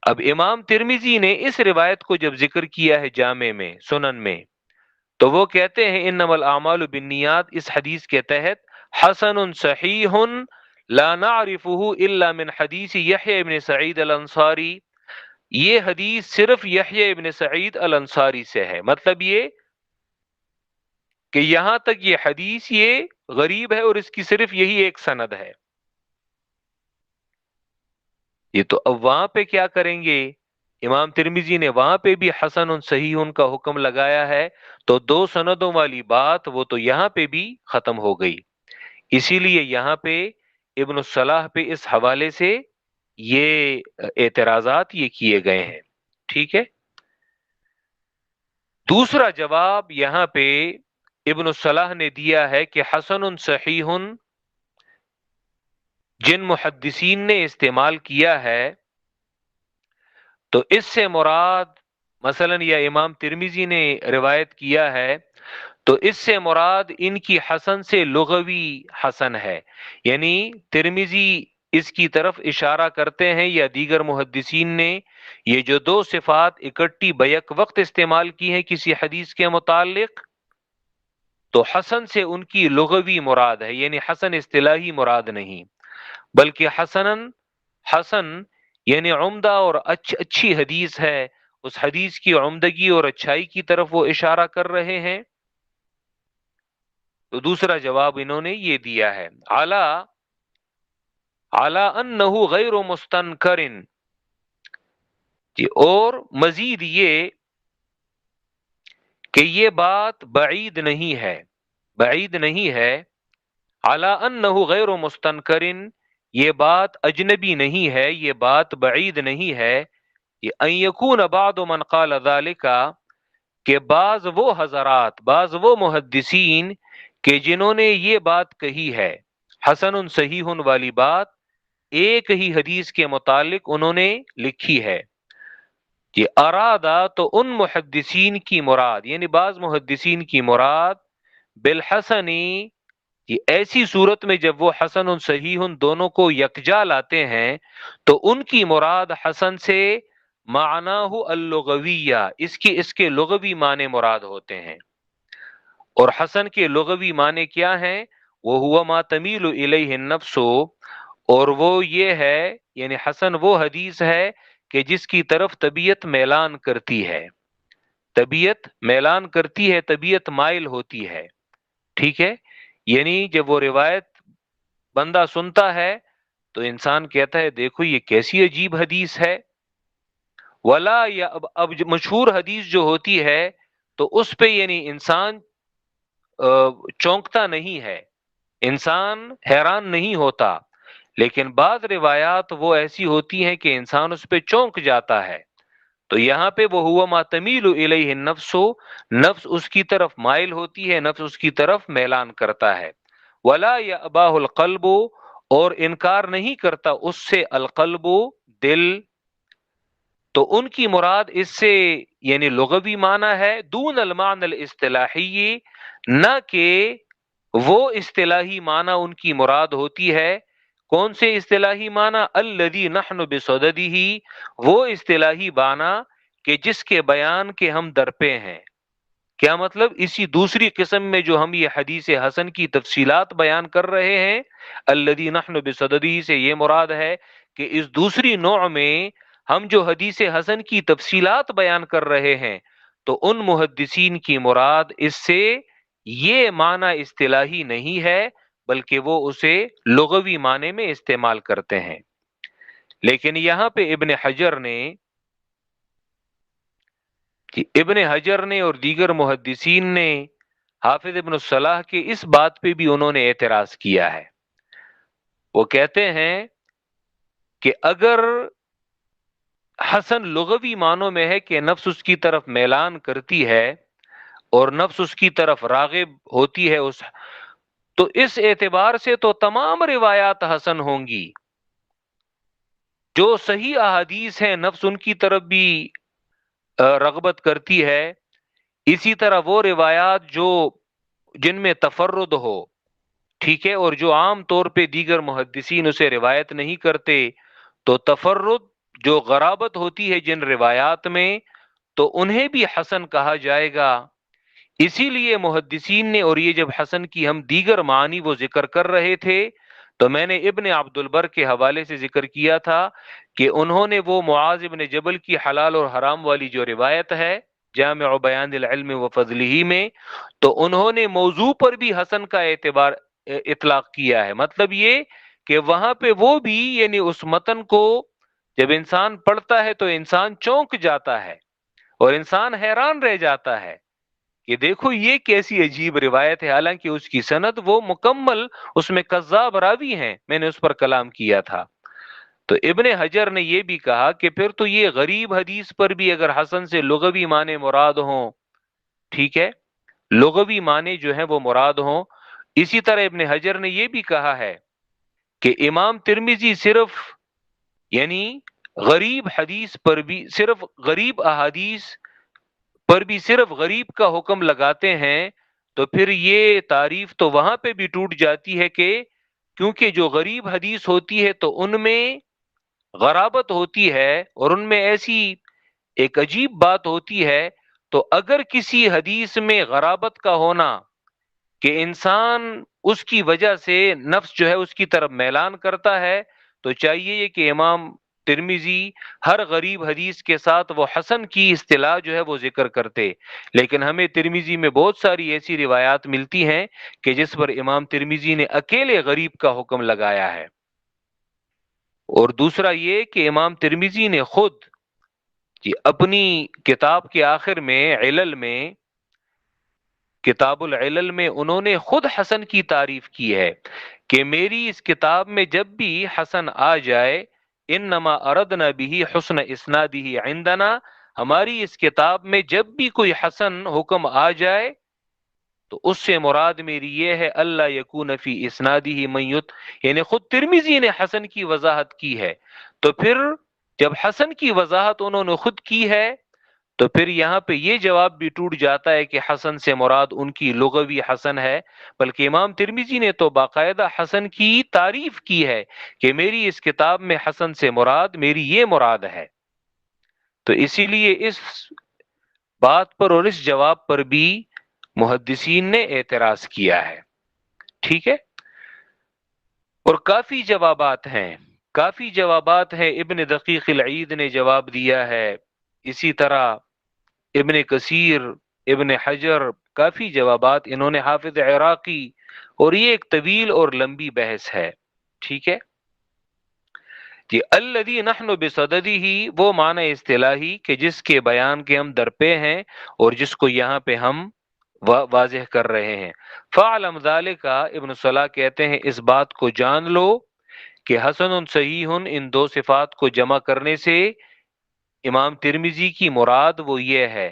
اب امام ترمذی نے اس روایت کو جب ذکر کیا ہے جامع میں، سنن میں، تو وہ کہتے ہیں انما الاعمال بالنیات، اس حدیث کے تحت حسن صحیح لا نعرفه الا من حدیث یحییٰ ابن سعید الانصاری، یہ حدیث صرف یحییٰ ابن سعید الانصاری سے ہے، مطلب یہ کہ یہاں تک یہ حدیث یہ غریب ہے اور اس کی صرف یہی ایک سند ہے۔ یہ تو اب وہاں پہ کیا کریں گے؟ امام ترمذی نے وہاں پہ بھی حسن صحیح کا حکم لگایا ہے، تو دو سندوں والی بات وہ تو یہاں پہ بھی ختم ہو گئی۔ اسی لیے یہاں پہ ابن الصلاح پہ اس حوالے سے یہ اعتراضات یہ کیے گئے ہیں، ٹھیک ہے۔ دوسرا جواب یہاں پہ ابن الصلاح نے دیا ہے کہ حسن صحیح جن محدثین نے استعمال کیا ہے تو اس سے مراد، مثلا یا امام ترمذی نے روایت کیا ہے تو اس سے مراد ان کی حسن سے لغوی حسن ہے، یعنی ترمذی اس کی طرف اشارہ کرتے ہیں یا دیگر محدثین نے یہ جو دو صفات اکٹھی بیک وقت استعمال کی ہیں کسی حدیث کے متعلق، تو حسن سے ان کی لغوی مراد ہے، یعنی حسن اصطلاحی مراد نہیں، بلکہ حسن یعنی عمدہ اور اچھی حدیث ہے، اس حدیث کی عمدگی اور اچھائی کی طرف وہ اشارہ کر رہے ہیں۔ تو دوسرا جواب انہوں نے یہ دیا ہے، اعلی انہ غیر مستنکر، جی، اور مزید یہ کہ یہ بات بعید نہیں ہے، بعید نہیں ہے، اعلی انہ غیر مستنکر، یہ بات اجنبی نہیں ہے، یہ بات بعید نہیں ہے، یہ ان یکون بعض من قال ذلک، کہ بعض وہ حضرات، بعض وہ محدثین کہ جنہوں نے یہ بات کہی ہے حسن صحیح والی بات ایک ہی حدیث کے متعلق انہوں نے لکھی ہے، یہ ارادہ تو ان محدثین کی مراد، یعنی بعض محدثین کی مراد بالحسنی، یہ ایسی صورت میں جب وہ حسن صحیح دونوں کو یکجا لاتے ہیں تو ان کی مراد حسن سے معناہ اللغویہ، اس کے لغوی معنی مراد ہوتے ہیں، اور حسن کے لغوی معنی کیا ہیں؟ وہ ہوا ما تمیل الیہ النفس، اور وہ یہ ہے، یعنی حسن وہ حدیث ہے کہ جس کی طرف طبیعت میلان کرتی ہے، طبیعت میلان کرتی ہے، طبیعت مائل ہوتی ہے، ٹھیک ہے۔ یعنی جب وہ روایت بندہ سنتا ہے تو انسان کہتا ہے دیکھو یہ کیسی عجیب حدیث ہے، ولا، یا اب مشہور حدیث جو ہوتی ہے تو اس پہ یعنی انسان چونکتا نہیں ہے، انسان حیران نہیں ہوتا، لیکن بعض روایات وہ ایسی ہوتی ہیں کہ انسان اس پہ چونک جاتا ہے، تو یہاں پہ وہ ہوا ما تمیل الیہ النفس، نفس اس کی طرف مائل ہوتی ہے، نفس اس کی طرف میلان کرتا ہے، ولا یأباہ القلب، اور انکار نہیں کرتا اس سے القلب، دل، تو ان کی مراد اس سے یعنی لغوی معنی ہے دون المعنى الاصطلاحی، نہ کہ وہ اصطلاحی معنی ان کی مراد ہوتی ہے، کون سے اصطلاحی معنی؟ الذی نحن بصددہ، وہ اصطلاحی معنی کہ جس کے بیان کے ہم درپے ہیں۔ کیا مطلب؟ اسی دوسری قسم میں جو ہم یہ حدیث حسن کی تفصیلات بیان کر رہے ہیں، الذی نحن بصددہ سے یہ مراد ہے کہ اس دوسری نوع میں ہم جو حدیث حسن کی تفصیلات بیان کر رہے ہیں تو ان محدثین کی مراد اس سے یہ معنی اصطلاحی نہیں ہے، بلکہ وہ اسے لغوی معنی میں استعمال کرتے ہیں۔ لیکن یہاں پہ ابن حجر نے اور دیگر محدثین نے حافظ ابن الصلاح کے اس بات پہ بھی انہوں نے اعتراض کیا ہے، وہ کہتے ہیں کہ اگر حسن لغوی معنوں میں ہے کہ نفس اس کی طرف میلان کرتی ہے اور نفس اس کی طرف راغب ہوتی ہے، تو اس اعتبار سے تو تمام روایات حسن ہوں گی، جو صحیح احادیث ہیں نفس ان کی طرف بھی رغبت کرتی ہے، اسی طرح وہ روایات جن میں تفرد ہو، ٹھیک ہے، اور جو عام طور پہ دیگر محدثین اسے روایت نہیں کرتے، تو تفرد جو غرابت ہوتی ہے جن روایات میں، تو انہیں بھی حسن کہا جائے گا۔ اسی لیے محدثین نے، اور یہ جب حسن کی ہم دیگر معنی وہ ذکر کر رہے تھے تو میں نے ابن عبد البر کے حوالے سے ذکر کیا تھا کہ انہوں نے وہ معاذ ابن جبل کی حلال اور حرام والی جو روایت ہے جامع بیان العلم و فضلہ میں، تو انہوں نے موضوع پر بھی حسن کا اطلاق کیا ہے، مطلب یہ کہ وہاں پہ وہ بھی یعنی اس متن کو جب انسان پڑھتا ہے تو انسان چونک جاتا ہے اور انسان حیران رہ جاتا ہے کہ دیکھو یہ کیسی عجیب روایت ہے، حالانکہ اس کی سند وہ مکمل، اس میں کذاب راوی ہیں، میں نے اس پر کلام کیا تھا۔ تو ابن حجر نے یہ بھی کہا کہ پھر تو یہ غریب حدیث پر بھی اگر حسن سے لغوی معنی مراد ہوں، ٹھیک ہے، لغوی معنی جو ہیں وہ مراد ہوں۔ اسی طرح ابن حجر نے یہ بھی کہا ہے کہ امام ترمذی صرف یعنی غریب حدیث پر بھی صرف غریب احادیث پر بھی صرف غریب کا حکم لگاتے ہیں، تو پھر یہ تعریف تو وہاں پہ بھی ٹوٹ جاتی ہے کہ کیونکہ جو غریب حدیث ہوتی ہے تو ان میں غرابت ہوتی ہے اور ان میں ایسی ایک عجیب بات ہوتی ہے، تو اگر کسی حدیث میں غرابت کا ہونا کہ انسان اس کی وجہ سے نفس جو ہے اس کی طرف میلان کرتا ہے، تو چاہیے یہ کہ امام ترمذی ہر غریب حدیث کے ساتھ وہ حسن کی اصطلاح جو ہے وہ ذکر کرتے، لیکن ہمیں ترمذی میں بہت ساری ایسی روایات ملتی ہیں کہ جس پر امام ترمذی نے اکیلے غریب کا حکم لگایا ہے۔ اور دوسرا یہ کہ امام ترمذی نے خود اپنی کتاب کے آخر میں علل میں، کتاب العلل میں انہوں نے خود حسن کی تعریف کی ہے کہ میری اس کتاب میں جب بھی حسن آ جائے، انما اردنا به حسن اسناده عندنا، ہماری اس کتاب میں جب بھی کوئی حسن حکم آ جائے تو اس سے مراد میری یہ ہے اللہ یکون فی اسناده من یعنی خود ترمذی نے حسن کی وضاحت کی ہے۔ تو پھر جب حسن کی وضاحت انہوں نے خود کی ہے تو پھر یہاں پہ یہ جواب بھی ٹوٹ جاتا ہے کہ حسن سے مراد ان کی لغوی حسن ہے، بلکہ امام ترمذی نے تو باقاعدہ حسن کی تعریف کی ہے کہ میری اس کتاب میں حسن سے مراد میری یہ مراد ہے۔ تو اسی لیے اس بات پر اور اس جواب پر بھی محدثین نے اعتراض کیا ہے، ٹھیک ہے۔ اور کافی جوابات ہیں، کافی جوابات ہیں، ابن دقیق العید نے جواب دیا ہے، اسی طرح ابن کثیر، ابن حجر، کافی جوابات انہوں نے، حافظ عراقی، اور یہ ایک طویل اور لمبی بحث ہے، ٹھیک ہے جی۔ الذی نحن بصددہ، وہ معنی اصطلاحی کہ جس کے بیان کے ہم درپے ہیں اور جس کو یہاں پہ ہم واضح کر رہے ہیں۔ فعلم ذلک، ابن صلاح کہتے ہیں اس بات کو جان لو کہ حسن صحیح، ان دو صفات کو جمع کرنے سے امام ترمذی کی مراد وہ یہ ہے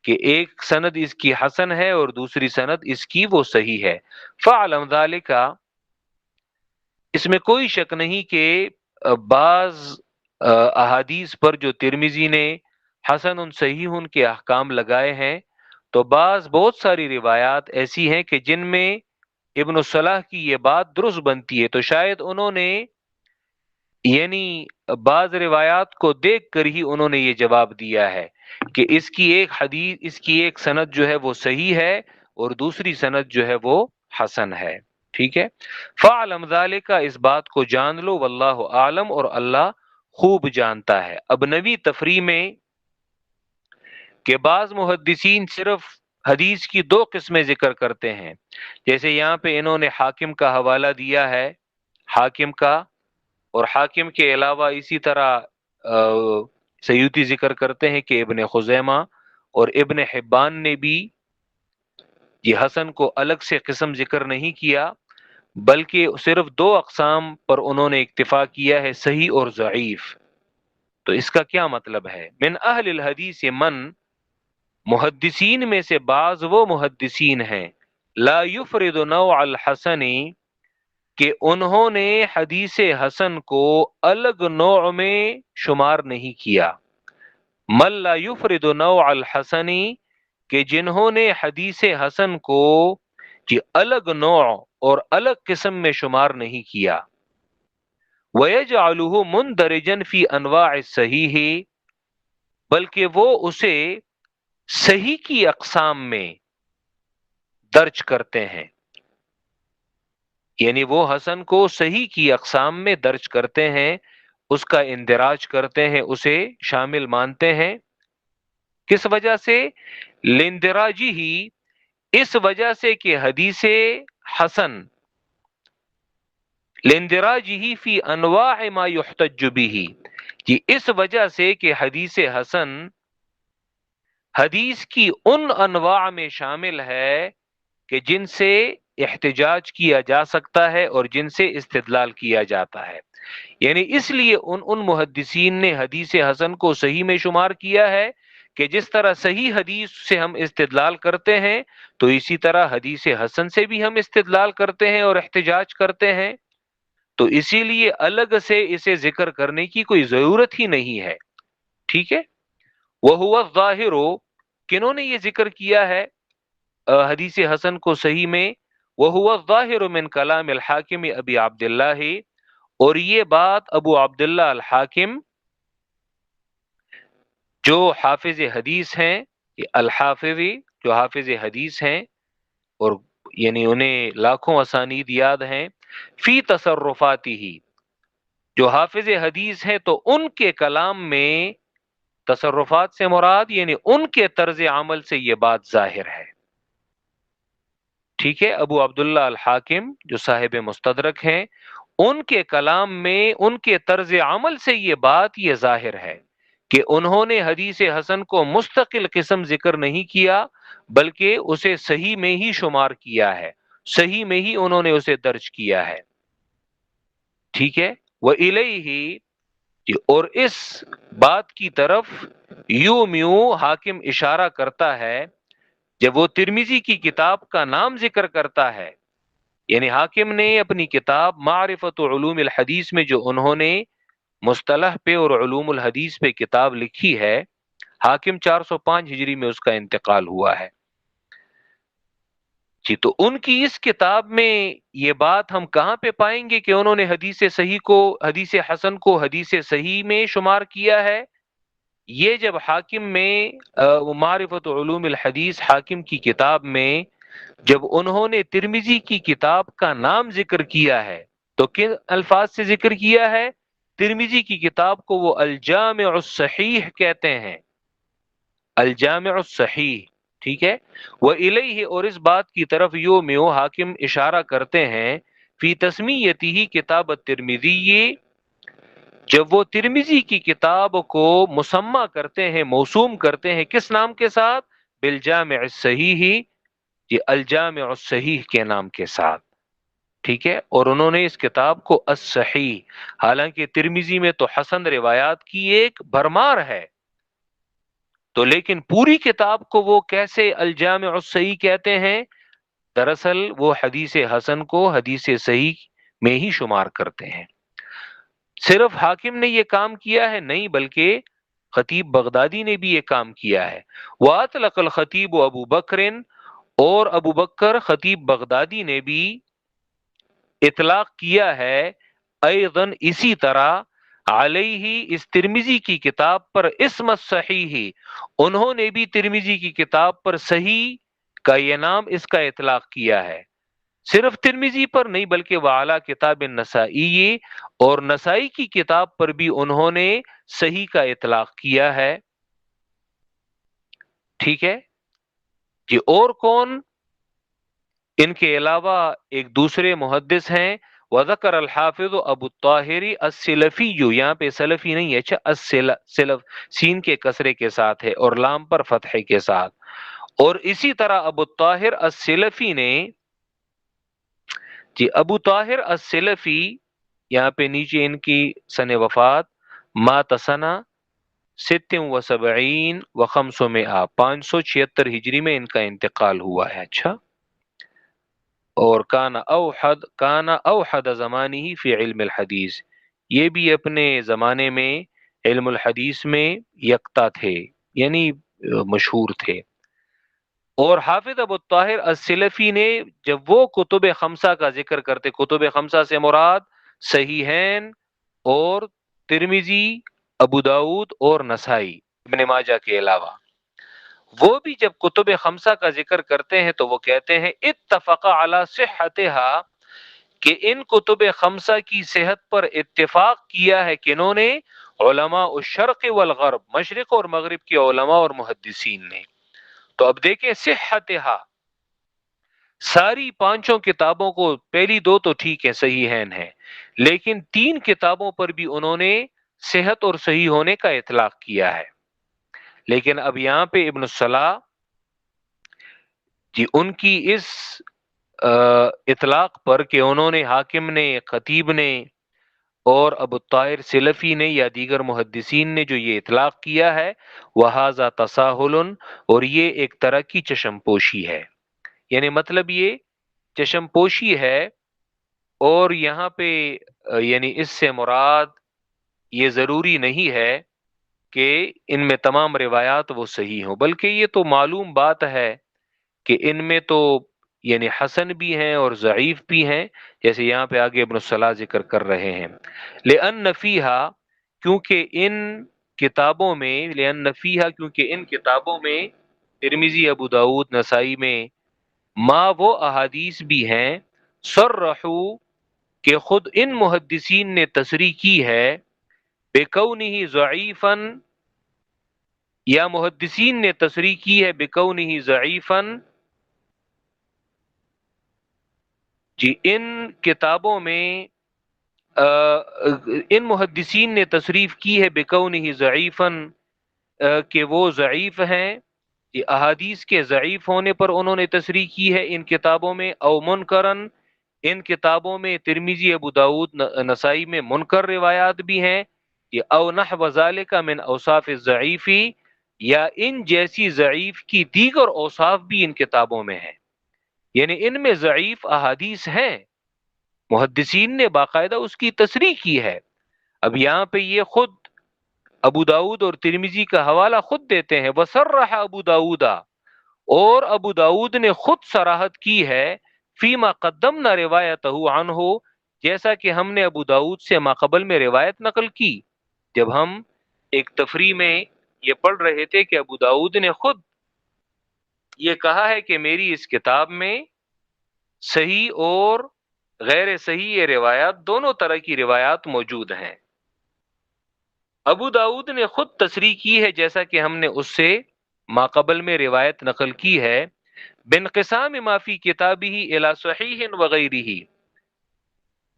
کہ ایک سند اس کی حسن ہے اور دوسری سند اس کی وہ صحیح ہے۔ فعلم ذلک، اس میں کوئی شک نہیں کہ بعض احادیث پر جو ترمذی نے حسن صحیح کے احکام لگائے ہیں، تو بعض بہت ساری روایات ایسی ہیں کہ جن میں ابن صلاح کی یہ بات درست بنتی ہے، تو شاید انہوں نے یعنی بعض روایات کو دیکھ کر ہی انہوں نے یہ جواب دیا ہے کہ اس کی ایک حدیث، اس کی ایک سند جو ہے وہ صحیح ہے اور دوسری سند جو ہے وہ حسن ہے، ٹھیک ہے۔ فعلم ذالک، اس بات کو جان لو، واللہ عالم، اور اللہ خوب جانتا ہے۔ اب نوی تفریح میں کہ بعض محدثین صرف حدیث کی دو قسمیں ذکر کرتے ہیں، جیسے یہاں پہ انہوں نے حاکم کا حوالہ دیا ہے، حاکم کا، اور حاکم کے علاوہ اسی طرح سیوطی ذکر کرتے ہیں کہ ابن خزیمہ اور ابن حبان نے بھی یہ حسن کو الگ سے قسم ذکر نہیں کیا، بلکہ صرف دو اقسام پر انہوں نے اکتفا کیا ہے، صحیح اور ضعیف۔ تو اس کا کیا مطلب ہے؟ من اہل الحدیث من، محدثین میں سے بعض وہ محدثین ہیں، لا یفرد نوع الحسن، کہ انہوں نے حدیث حسن کو الگ نوع میں شمار نہیں کیا۔ من لا یفرد نوع الحسن، کہ جنہوں نے حدیث حسن کو الگ نوع اور الگ قسم میں شمار نہیں کیا۔ وَيَجْعَلُهُ مُنْدَرِجًا فِي أَنْوَاعِ الصَّحِيحِ، بلکہ وہ اسے صحیح کی اقسام میں درج کرتے ہیں، یعنی وہ حسن کو صحیح کی اقسام میں درج کرتے ہیں، اس کا اندراج کرتے ہیں، اسے شامل مانتے ہیں۔ کس وجہ سے؟ لندراجی ہی، اس وجہ سے کہ حدیث حسن لندراجی ہی فی انواع ما یحتج به، جی اس وجہ سے کہ حدیث حسن حدیث کی ان انواع میں شامل ہے کہ جن سے احتجاج کیا جا سکتا ہے اور جن سے استدلال کیا جاتا ہے. یعنی اس لیے ان محدثین نے حدیث حسن کو صحیح میں شمار کیا ہے کہ جس طرح صحیح حدیث سے ہم استدلال کرتے ہیں تو اسی طرح حدیث حسن سے بھی ہم استدلال کرتے ہیں اور احتجاج کرتے ہیں. تو اسی لیے الگ سے اسے ذکر کرنے کی کوئی ضرورت ہی نہیں ہے. ٹھیک ہے. وَهُوَ الظَّاهِرُ کنہوں نے یہ ذکر کیا ہے حدیث حسن کو صحیح میں؟ وَهُوَ الظَّاهِرُ من کلام الحاکم ابی عبداللہ، اور یہ بات ابو عبداللہ الحاکم جو حافظ حدیث ہیں، الحافظی جو حافظ حدیث ہیں اور یعنی انہیں لاکھوں اسانید یاد ہیں، فی تصرفاتی ہی جو حافظ حدیث ہیں تو ان کے کلام میں تصرفات سے مراد یعنی ان کے طرز عمل سے یہ بات ظاہر ہے. ٹھیک ہے. ابو عبداللہ الحاکم جو صاحب مستدرک ہیں ان کے کلام میں ان کے طرز عمل سے یہ بات یہ ظاہر ہے کہ انہوں نے حدیث حسن کو مستقل قسم ذکر نہیں کیا بلکہ اسے صحیح میں ہی شمار کیا ہے، صحیح میں ہی انہوں نے اسے درج کیا ہے. ٹھیک ہے. وَإِلَيْهِ اور اس بات کی طرف یوں حاکم اشارہ کرتا ہے جب وہ ترمذی کی کتاب کا نام ذکر کرتا ہے. یعنی حاکم نے اپنی کتاب معرفت علوم الحدیث میں جو انہوں نے مصطلح پہ اور علوم الحدیث پہ کتاب لکھی ہے، حاکم 405 ہجری میں اس کا انتقال ہوا ہے. جی تو ان کی اس کتاب میں یہ بات ہم کہاں پہ پائیں گے کہ انہوں نے حدیث حسن کو حدیث صحیح میں شمار کیا ہے؟ یہ جب حاکم میں معرفت علوم الحدیث حاکم کی کتاب میں جب انہوں نے ترمذی کی کتاب کا نام ذکر کیا ہے تو کن الفاظ سے ذکر کیا ہے؟ ترمذی کی کتاب کو وہ الجامع الصحیح کہتے ہیں، الجامع الصحیح. ٹھیک ہے. وَإِلَيْهِ اور اس بات کی طرف یومیو حاکم اشارہ کرتے ہیں فی تسمیتہ کتاب الترمذی جب وہ ترمذی کی کتاب کو مسمى کرتے ہیں، موسوم کرتے ہیں کس نام کے ساتھ؟ بالجامع الصحیح، یہ الجامع الصحیح کے نام کے ساتھ. ٹھیک ہے. اور انہوں نے اس کتاب کو الصحیح، حالانکہ ترمذی میں تو حسن روایات کی ایک بھرمار ہے تو لیکن پوری کتاب کو وہ کیسے الجامع الصحیح کہتے ہیں؟ دراصل وہ حدیث حسن کو حدیث صحیح میں ہی شمار کرتے ہیں. صرف حاکم نے یہ کام کیا ہے؟ نہیں، بلکہ خطیب بغدادی نے بھی یہ کام کیا ہے. وَأَطْلَقَ الْخَطِيبُ ابو بکر اور ابو بکر خطیب بغدادی نے بھی اطلاق کیا ہے ایضاً اسی طرح علیہ اس ترمذی کی کتاب پر اسم الصحیح، انہوں نے بھی ترمذی کی کتاب پر صحیح کا یہ نام اس کا اطلاق کیا ہے. صرف ترمذی پر نہیں بلکہ وعلی کتاب النسائی اور نسائی کی کتاب پر بھی انہوں نے صحیح کا اطلاق کیا ہے. ٹھیک ہے جی. اور کون ان کے علاوہ ایک دوسرے محدث ہیں؟ وذکر الحافظ ابو الطاہر السلفی، یہاں پہ سلفی نہیں ہے، اچھا السلف سین کے کسرے کے ساتھ ہے اور لام پر فتحے کے ساتھ. اور اسی طرح ابو الطاہر السلفی نے جی ابو طاہر السلفی یہاں پہ نیچے ان کی سن وفات مات سنہ 76 و 500 576 ہجری میں ان کا انتقال ہوا ہے. اچھا. اور کانا اوحد زمانہ فی علم الحدیث، یہ بھی اپنے زمانے میں علم الحدیث میں یکتا تھے یعنی مشہور تھے. اور حافظ ابو الطاہر السلفی نے جب وہ کتب خمسہ کا ذکر کرتے، کتب خمسہ سے مراد صحیحین اور ترمذی، ابو داود اور نسائی، ابن ماجہ کے علاوہ، وہ بھی جب کتب خمسہ کا ذکر کرتے ہیں تو وہ کہتے ہیں اتفق علی صحتها کہ ان کتب خمسہ کی صحت پر اتفاق کیا ہے کنہوں نے؟ علماء الشرق والغرب، مشرق اور مغرب کے علماء اور محدثین نے. تو اب دیکھیں صحتها، ساری پانچوں کتابوں کو، پہلی دو تو ٹھیک ہے صحیحین ہیں، لیکن تین کتابوں پر بھی انہوں نے صحت اور صحیح ہونے کا اطلاق کیا ہے. لیکن اب یہاں پہ ابن الصلاح جی ان کی اس اطلاق پر کہ انہوں نے حاکم نے، خطیب نے اور ابو الطاہر سلفی نے یا دیگر محدثین نے جو یہ اطلاق کیا ہے، وَهَذَا تَسَاهُلٌ، اور یہ ایک طرح کی چشم پوشی ہے. یعنی مطلب یہ چشم پوشی ہے، اور یہاں پہ یعنی اس سے مراد یہ ضروری نہیں ہے کہ ان میں تمام روایات وہ صحیح ہوں، بلکہ یہ تو معلوم بات ہے کہ ان میں تو یعنی حسن بھی ہیں اور ضعیف بھی ہیں، جیسے یہاں پہ آگے ابن الصلاح ذکر کر رہے ہیں. لأن فیہا، کیونکہ ان کتابوں میں، لأن فیہا کیونکہ ان کتابوں میں، ترمذی، ابو داود، نسائی میں، ما وہ احادیث بھی ہیں، صرحو کہ خود ان محدثین نے تصریح کی ہے، بکونہ ضعیفا، یا محدثین نے تصریح کی ہے بکونہ ضعیفا. جی ان کتابوں میں ان محدثین نے تصریف کی ہے بکونہ ضعیفا، کہ وہ ضعیف ہیں. یہ احادیث کے ضعیف ہونے پر انہوں نے تصریح کی ہے ان کتابوں میں. او منکرن، ان کتابوں میں ترمذی، ابو داود، نسائی میں منکر روایات بھی ہیں. یہ او نحو ذالک من اوصاف الضعیفی، یا ان جیسی ضعیف کی دیگر اوصاف بھی ان کتابوں میں ہیں. یعنی ان میں ضعیف احادیث ہیں، محدثین نے باقاعدہ اس کی تصریح کی ہے. اب یہاں پہ یہ خود ابو داود اور ترمذی کا حوالہ خود دیتے ہیں، وصرح ابو داود، اور ابو داود نے خود صراحت کی ہے، فیما قدمنا روایتہ عنہ، جیسا کہ ہم نے ابو داود سے ماقبل میں روایت نقل کی. جب ہم ایک تفریح میں یہ پڑھ رہے تھے کہ ابو داود نے خود یہ کہا ہے کہ میری اس کتاب میں صحیح اور غیر صحیح یہ روایات، دونوں طرح کی روایات موجود ہیں. ابو داود نے خود تصریح کی ہے، جیسا کہ ہم نے اس سے ماقبل میں روایت نقل کی ہے، بانقسام ما فی کتابہ الی صحیح وغیرہ،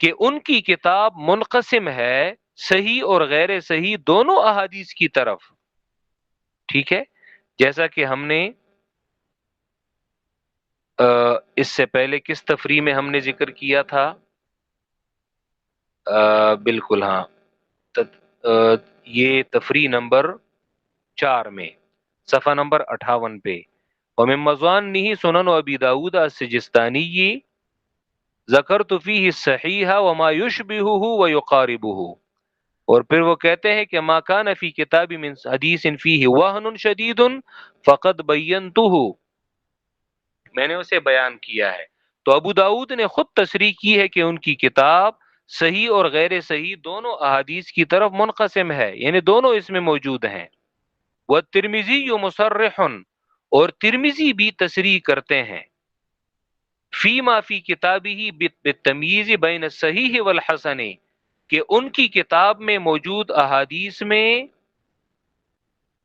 کہ ان کی کتاب منقسم ہے صحیح اور غیر صحیح دونوں احادیث کی طرف. ٹھیک ہے، جیسا کہ ہم نے اس سے پہلے کس تفریح میں ہم نے ذکر کیا تھا؟ بالکل ہاں، یہ تفریح نمبر 4 میں، صفحہ نمبر 58 پہ. ومن مظانہ سنن ابی داود السجستانی ذکرت فیہ الصحیح وما یشبہہ ویقاربہ، اور پھر وہ کہتے ہیں کہ ما کان فی کتاب من حدیث فیہ وہن شدید فقد بینتہ، میں نے اسے بیان کیا ہے. تو ابو داود نے خود تصریح کی ہے کہ ان کی کتاب صحیح اور غیر صحیح دونوں احادیث کی طرف منقسم ہے، یعنی دونوں اس میں موجود ہیں. والترمذی مصرح، اور ترمذی بھی تصریح کرتے ہیں، فیما فی کتابہ بالتمییز بین الصحیح والحسن، کہ ان کی کتاب میں موجود احادیث میں،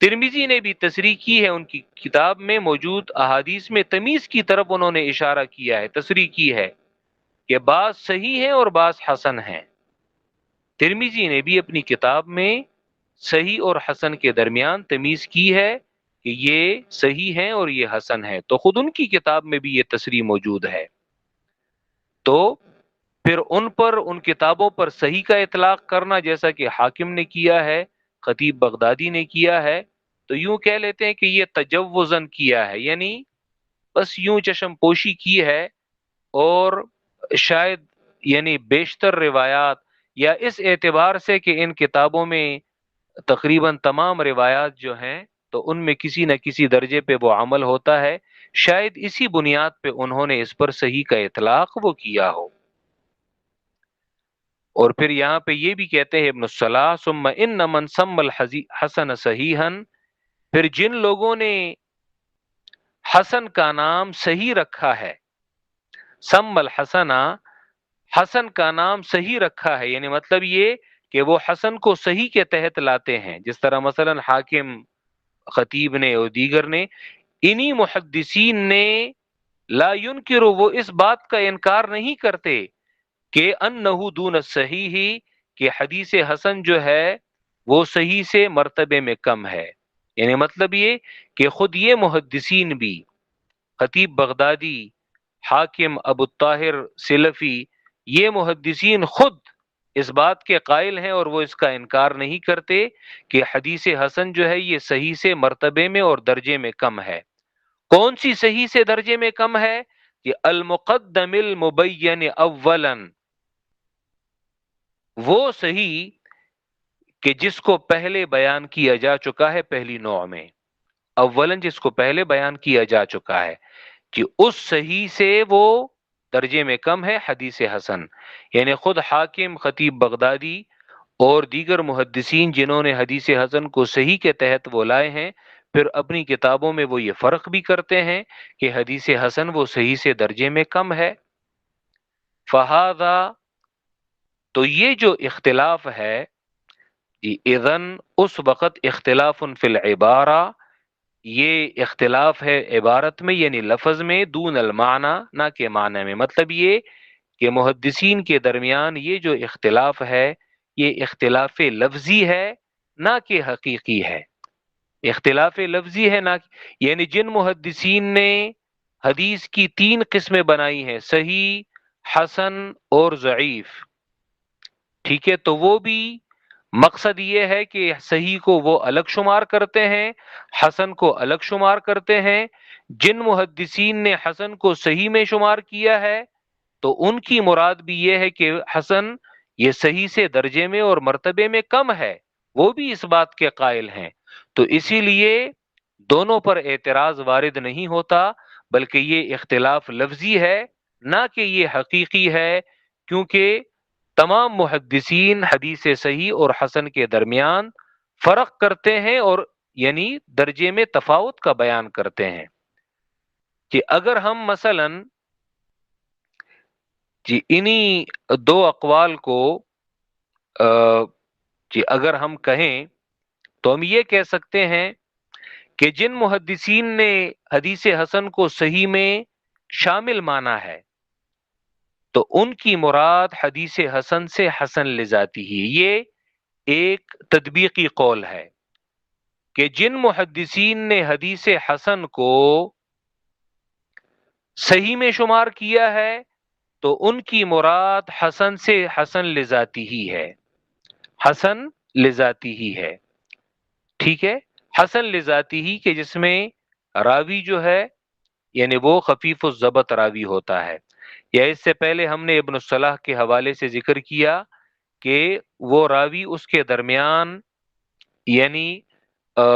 ترمذی نے بھی تصریح کی ہے ان کی کتاب میں موجود احادیث میں تمیز کی طرف انہوں نے اشارہ کیا ہے، تصریح کی ہے کہ بعض صحیح ہیں اور بعض حسن ہیں. ترمذی نے بھی اپنی کتاب میں صحیح اور حسن کے درمیان تمیز کی ہے کہ یہ صحیح ہیں اور یہ حسن ہے. تو خود ان کی کتاب میں بھی یہ تصریح موجود ہے. تو پھر ان پر، ان کتابوں پر صحیح کا اطلاق کرنا، جیسا کہ حاکم نے کیا ہے، خطیب بغدادی نے کیا ہے، تو یوں کہہ لیتے ہیں کہ یہ تجوزن کیا ہے، یعنی بس یوں چشم پوشی کی ہے، اور شاید یعنی بیشتر روایات، یا اس اعتبار سے کہ ان کتابوں میں تقریباً تمام روایات جو ہیں تو ان میں کسی نہ کسی درجے پہ وہ عمل ہوتا ہے، شاید اسی بنیاد پہ انہوں نے اس پر صحیح کا اطلاق وہ کیا ہو. اور پھر یہاں پہ یہ بھی کہتے ہیں ابن الصلاح، ثم ان من سم الحسن صحیحا، پھر جن لوگوں نے حسن کا نام صحیح رکھا ہے، سم الحسن، حسن کا نام صحیح رکھا ہے، یعنی مطلب یہ کہ وہ حسن کو صحیح کے تحت لاتے ہیں، جس طرح مثلا حاکم، خطیب نے اور دیگر نے، انہی محدثین نے لا ینکر، وہ اس بات کا انکار نہیں کرتے کہ انہ دون الصحیح، کہ حدیث حسن جو ہے وہ صحیح سے مرتبے میں کم ہے. یعنی مطلب یہ کہ خود یہ محدثین بھی، خطیب بغدادی، حاکم، ابو الطاہر سلفی، یہ محدثین خود اس بات کے قائل ہیں اور وہ اس کا انکار نہیں کرتے کہ حدیث حسن جو ہے یہ صحیح سے مرتبے میں اور درجے میں کم ہے. کون سی صحیح سے درجے میں کم ہے؟ کہ المقدم المبین اولا، وہ صحیح کہ جس کو پہلے بیان کیا جا چکا ہے پہلی نوع میں، اولن جس کو پہلے بیان کیا جا چکا ہے، کہ اس صحیح سے وہ درجے میں کم ہے حدیث حسن. یعنی خود حاکم، خطیب بغدادی اور دیگر محدثین جنہوں نے حدیث حسن کو صحیح کے تحت وہ لائے ہیں، پھر اپنی کتابوں میں وہ یہ فرق بھی کرتے ہیں کہ حدیث حسن وہ صحیح سے درجے میں کم ہے. فہذا، تو یہ جو اختلاف ہے، اذن اس وقت اختلاف فی العبارہ، یہ اختلاف ہے عبارت میں یعنی لفظ میں، دون المعنی، نہ کہ معنی میں. مطلب یہ کہ محدثین کے درمیان یہ جو اختلاف ہے یہ اختلاف لفظی ہے نہ کہ حقیقی ہے. اختلاف لفظی ہے نہ، یعنی جن محدثین نے حدیث کی 3 قسمیں بنائی ہیں، صحیح، حسن اور ضعیف، ٹھیک ہے، تو وہ بھی مقصد یہ ہے کہ صحیح کو وہ الگ شمار کرتے ہیں، حسن کو الگ شمار کرتے ہیں. جن محدثین نے حسن کو صحیح میں شمار کیا ہے تو ان کی مراد بھی یہ ہے کہ حسن یہ صحیح سے درجے میں اور مرتبے میں کم ہے، وہ بھی اس بات کے قائل ہیں. تو اسی لیے دونوں پر اعتراض وارد نہیں ہوتا، بلکہ یہ اختلاف لفظی ہے نہ کہ یہ حقیقی ہے، کیونکہ تمام محدثین حدیث صحیح اور حسن کے درمیان فرق کرتے ہیں اور یعنی درجے میں تفاوت کا بیان کرتے ہیں. کہ اگر ہم مثلا جی انہی 2 اقوال کو جی اگر ہم کہیں تو ہم یہ کہہ سکتے ہیں کہ جن محدثین نے حدیث حسن کو صحیح میں شامل مانا ہے تو ان کی مراد حدیث حسن سے حسن لذاتی ہی. یہ ایک تطبیقی قول ہے کہ جن محدثین نے حدیث حسن کو صحیح میں شمار کیا ہے تو ان کی مراد حسن سے حسن لذاتی ہی ہے، حسن لذاتی ہی ہے، ٹھیک ہے، حسن لذاتی ہی کہ جس میں راوی جو ہے یعنی وہ خفیف الضبط راوی ہوتا ہے. یا اس سے پہلے ہم نے ابن الصلاح کے حوالے سے ذکر کیا کہ وہ راوی اس کے درمیان یعنی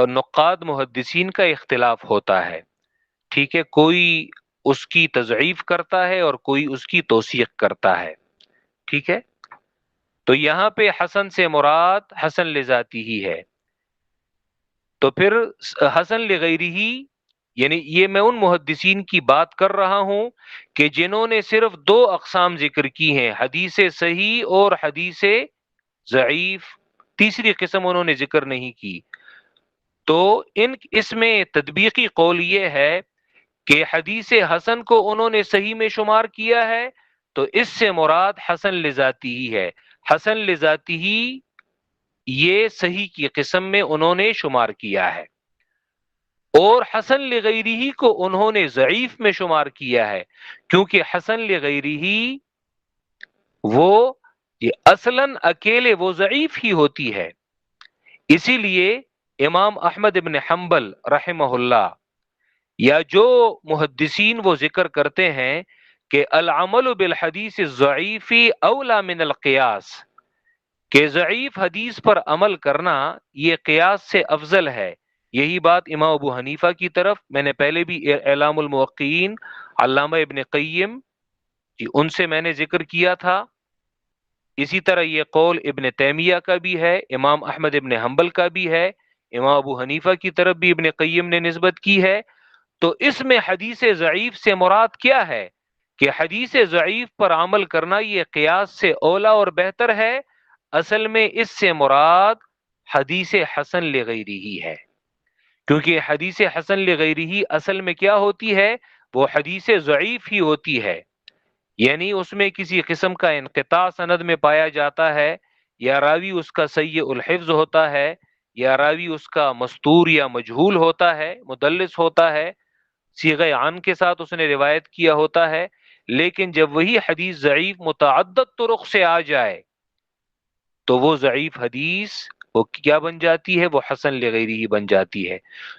نقاد محدثین کا اختلاف ہوتا ہے، ٹھیک ہے، کوئی اس کی تضعیف کرتا ہے اور کوئی اس کی توثیق کرتا ہے، ٹھیک ہے. تو یہاں پہ حسن سے مراد حسن لذاتی ہی ہے. تو پھر حسن لغیری ہی، یعنی یہ میں ان محدثین کی بات کر رہا ہوں کہ جنہوں نے صرف 2 اقسام ذکر کی ہیں، حدیث صحیح اور حدیث ضعیف، تیسری قسم انہوں نے ذکر نہیں کی. تو اس میں تطبیقی قول یہ ہے کہ حدیث حسن کو انہوں نے صحیح میں شمار کیا ہے تو اس سے مراد حسن لذاتی ہی ہے. حسن لذاتی ہی یہ صحیح کی قسم میں انہوں نے شمار کیا ہے، اور حسن لغیرہ کو انہوں نے ضعیف میں شمار کیا ہے، کیونکہ حسن لغیرہ وہ اصلاً اکیلے وہ ضعیف ہی ہوتی ہے. اسی لیے امام احمد ابن حنبل رحمہ اللہ یا جو محدثین وہ ذکر کرتے ہیں کہ العمل بالحدیث الضعیف اولا من القیاس، کہ ضعیف حدیث پر عمل کرنا یہ قیاس سے افضل ہے. یہی بات امام ابو حنیفہ کی طرف میں نے پہلے بھی اعلام الموقعین علامہ ابن قیم جی ان سے میں نے ذکر کیا تھا. اسی طرح یہ قول ابن تیمیہ کا بھی ہے، امام احمد ابن حنبل کا بھی ہے، امام ابو حنیفہ کی طرف بھی ابن قیم نے نسبت کی ہے. تو اس میں حدیث ضعیف سے مراد کیا ہے کہ حدیث ضعیف پر عمل کرنا یہ قیاس سے اولا اور بہتر ہے. اصل میں اس سے مراد حدیث حسن لغیرہ ہی ہے، کیونکہ حدیث حسن لغیرہ ہی اصل میں کیا ہوتی ہے، وہ حدیث ضعیف ہی ہوتی ہے. یعنی اس میں کسی قسم کا انقطاع سند میں پایا جاتا ہے یا راوی اس کا سیء الحفظ ہوتا ہے، یا راوی اس کا مستور یا مجہول ہوتا ہے، مدلس ہوتا ہے، صیغہ عن کے ساتھ اس نے روایت کیا ہوتا ہے، لیکن جب وہی حدیث ضعیف متعدد طرق سے آ جائے تو وہ ضعیف حدیث وہ کیا بن جاتی ہے؟ وہ حسن لغیری ہی بن جاتی ہے۔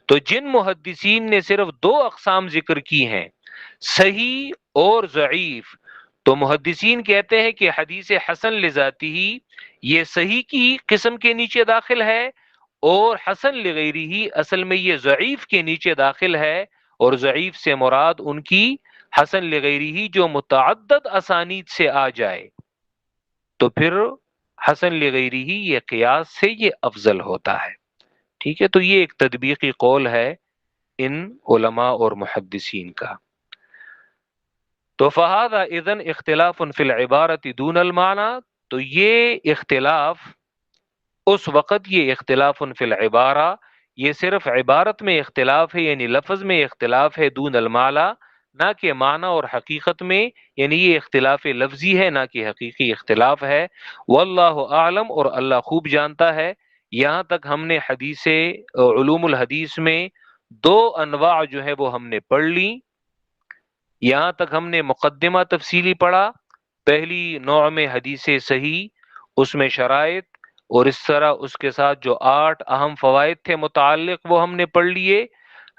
تو جن محدثین نے صرف دو اقسام ذکر کی ہیں، صحیح اور ضعیف، تو محدثین کہتے ہیں کہ حدیث حسن لذاتی ہی یہ صحیح کی قسم کے نیچے داخل ہے، اور حسن لغیری ہی اصل میں یہ ضعیف کے نیچے داخل ہے، اور ضعیف سے مراد ان کی حسن لغیری ہی جو متعدد اسانید سے آ جائے، تو پھر حسن لغیری ہی یہ قیاس سے یہ افضل ہوتا ہے۔ ٹھیک ہے، تو یہ ایک تطبیقی قول ہے ان علماء اور محدثین کا۔ تو فہذا اذن اختلاف فی العبارت دون المعنی، تو یہ اختلاف اس وقت، یہ اختلاف فی العبارہ، یہ صرف عبارت میں اختلاف ہے، یعنی لفظ میں اختلاف ہے، دون المعنی، نہ کہ معنی اور حقیقت میں، یعنی یہ اختلاف لفظی ہے نہ کہ حقیقی اختلاف ہے۔ واللہ اعلم، اور اللہ خوب جانتا ہے۔ یہاں تک ہم نے حدیث علوم الحدیث میں دو انواع جو ہے وہ ہم نے پڑھ لی۔ یہاں تک ہم نے مقدمہ تفصیلی پڑھا، پہلی نوع میں حدیث صحیح، اس میں شرائط اور اس طرح اس کے ساتھ جو 8 اہم فوائد تھے متعلق وہ ہم نے پڑھ لیے۔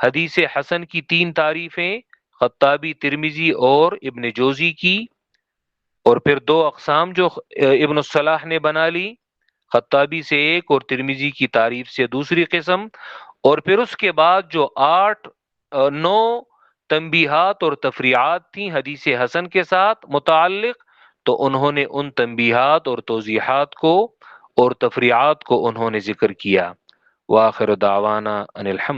حدیث حسن کی 3 تعریفیں، خطابی، ترمذی اور ابن جوزی کی، اور پھر 2 اقسام جو ابن الصلاح نے بنا لی، خطابی سے ایک اور ترمذی کی تعریف سے دوسری قسم، اور پھر اس کے بعد جو 9 تنبیہات اور تفریعات تھیں حدیث حسن کے ساتھ متعلق، تو انہوں نے ان تنبیہات اور توضیحات کو اور تفریعات کو انہوں نے ذکر کیا۔ وآخر دعوانا ان الحمد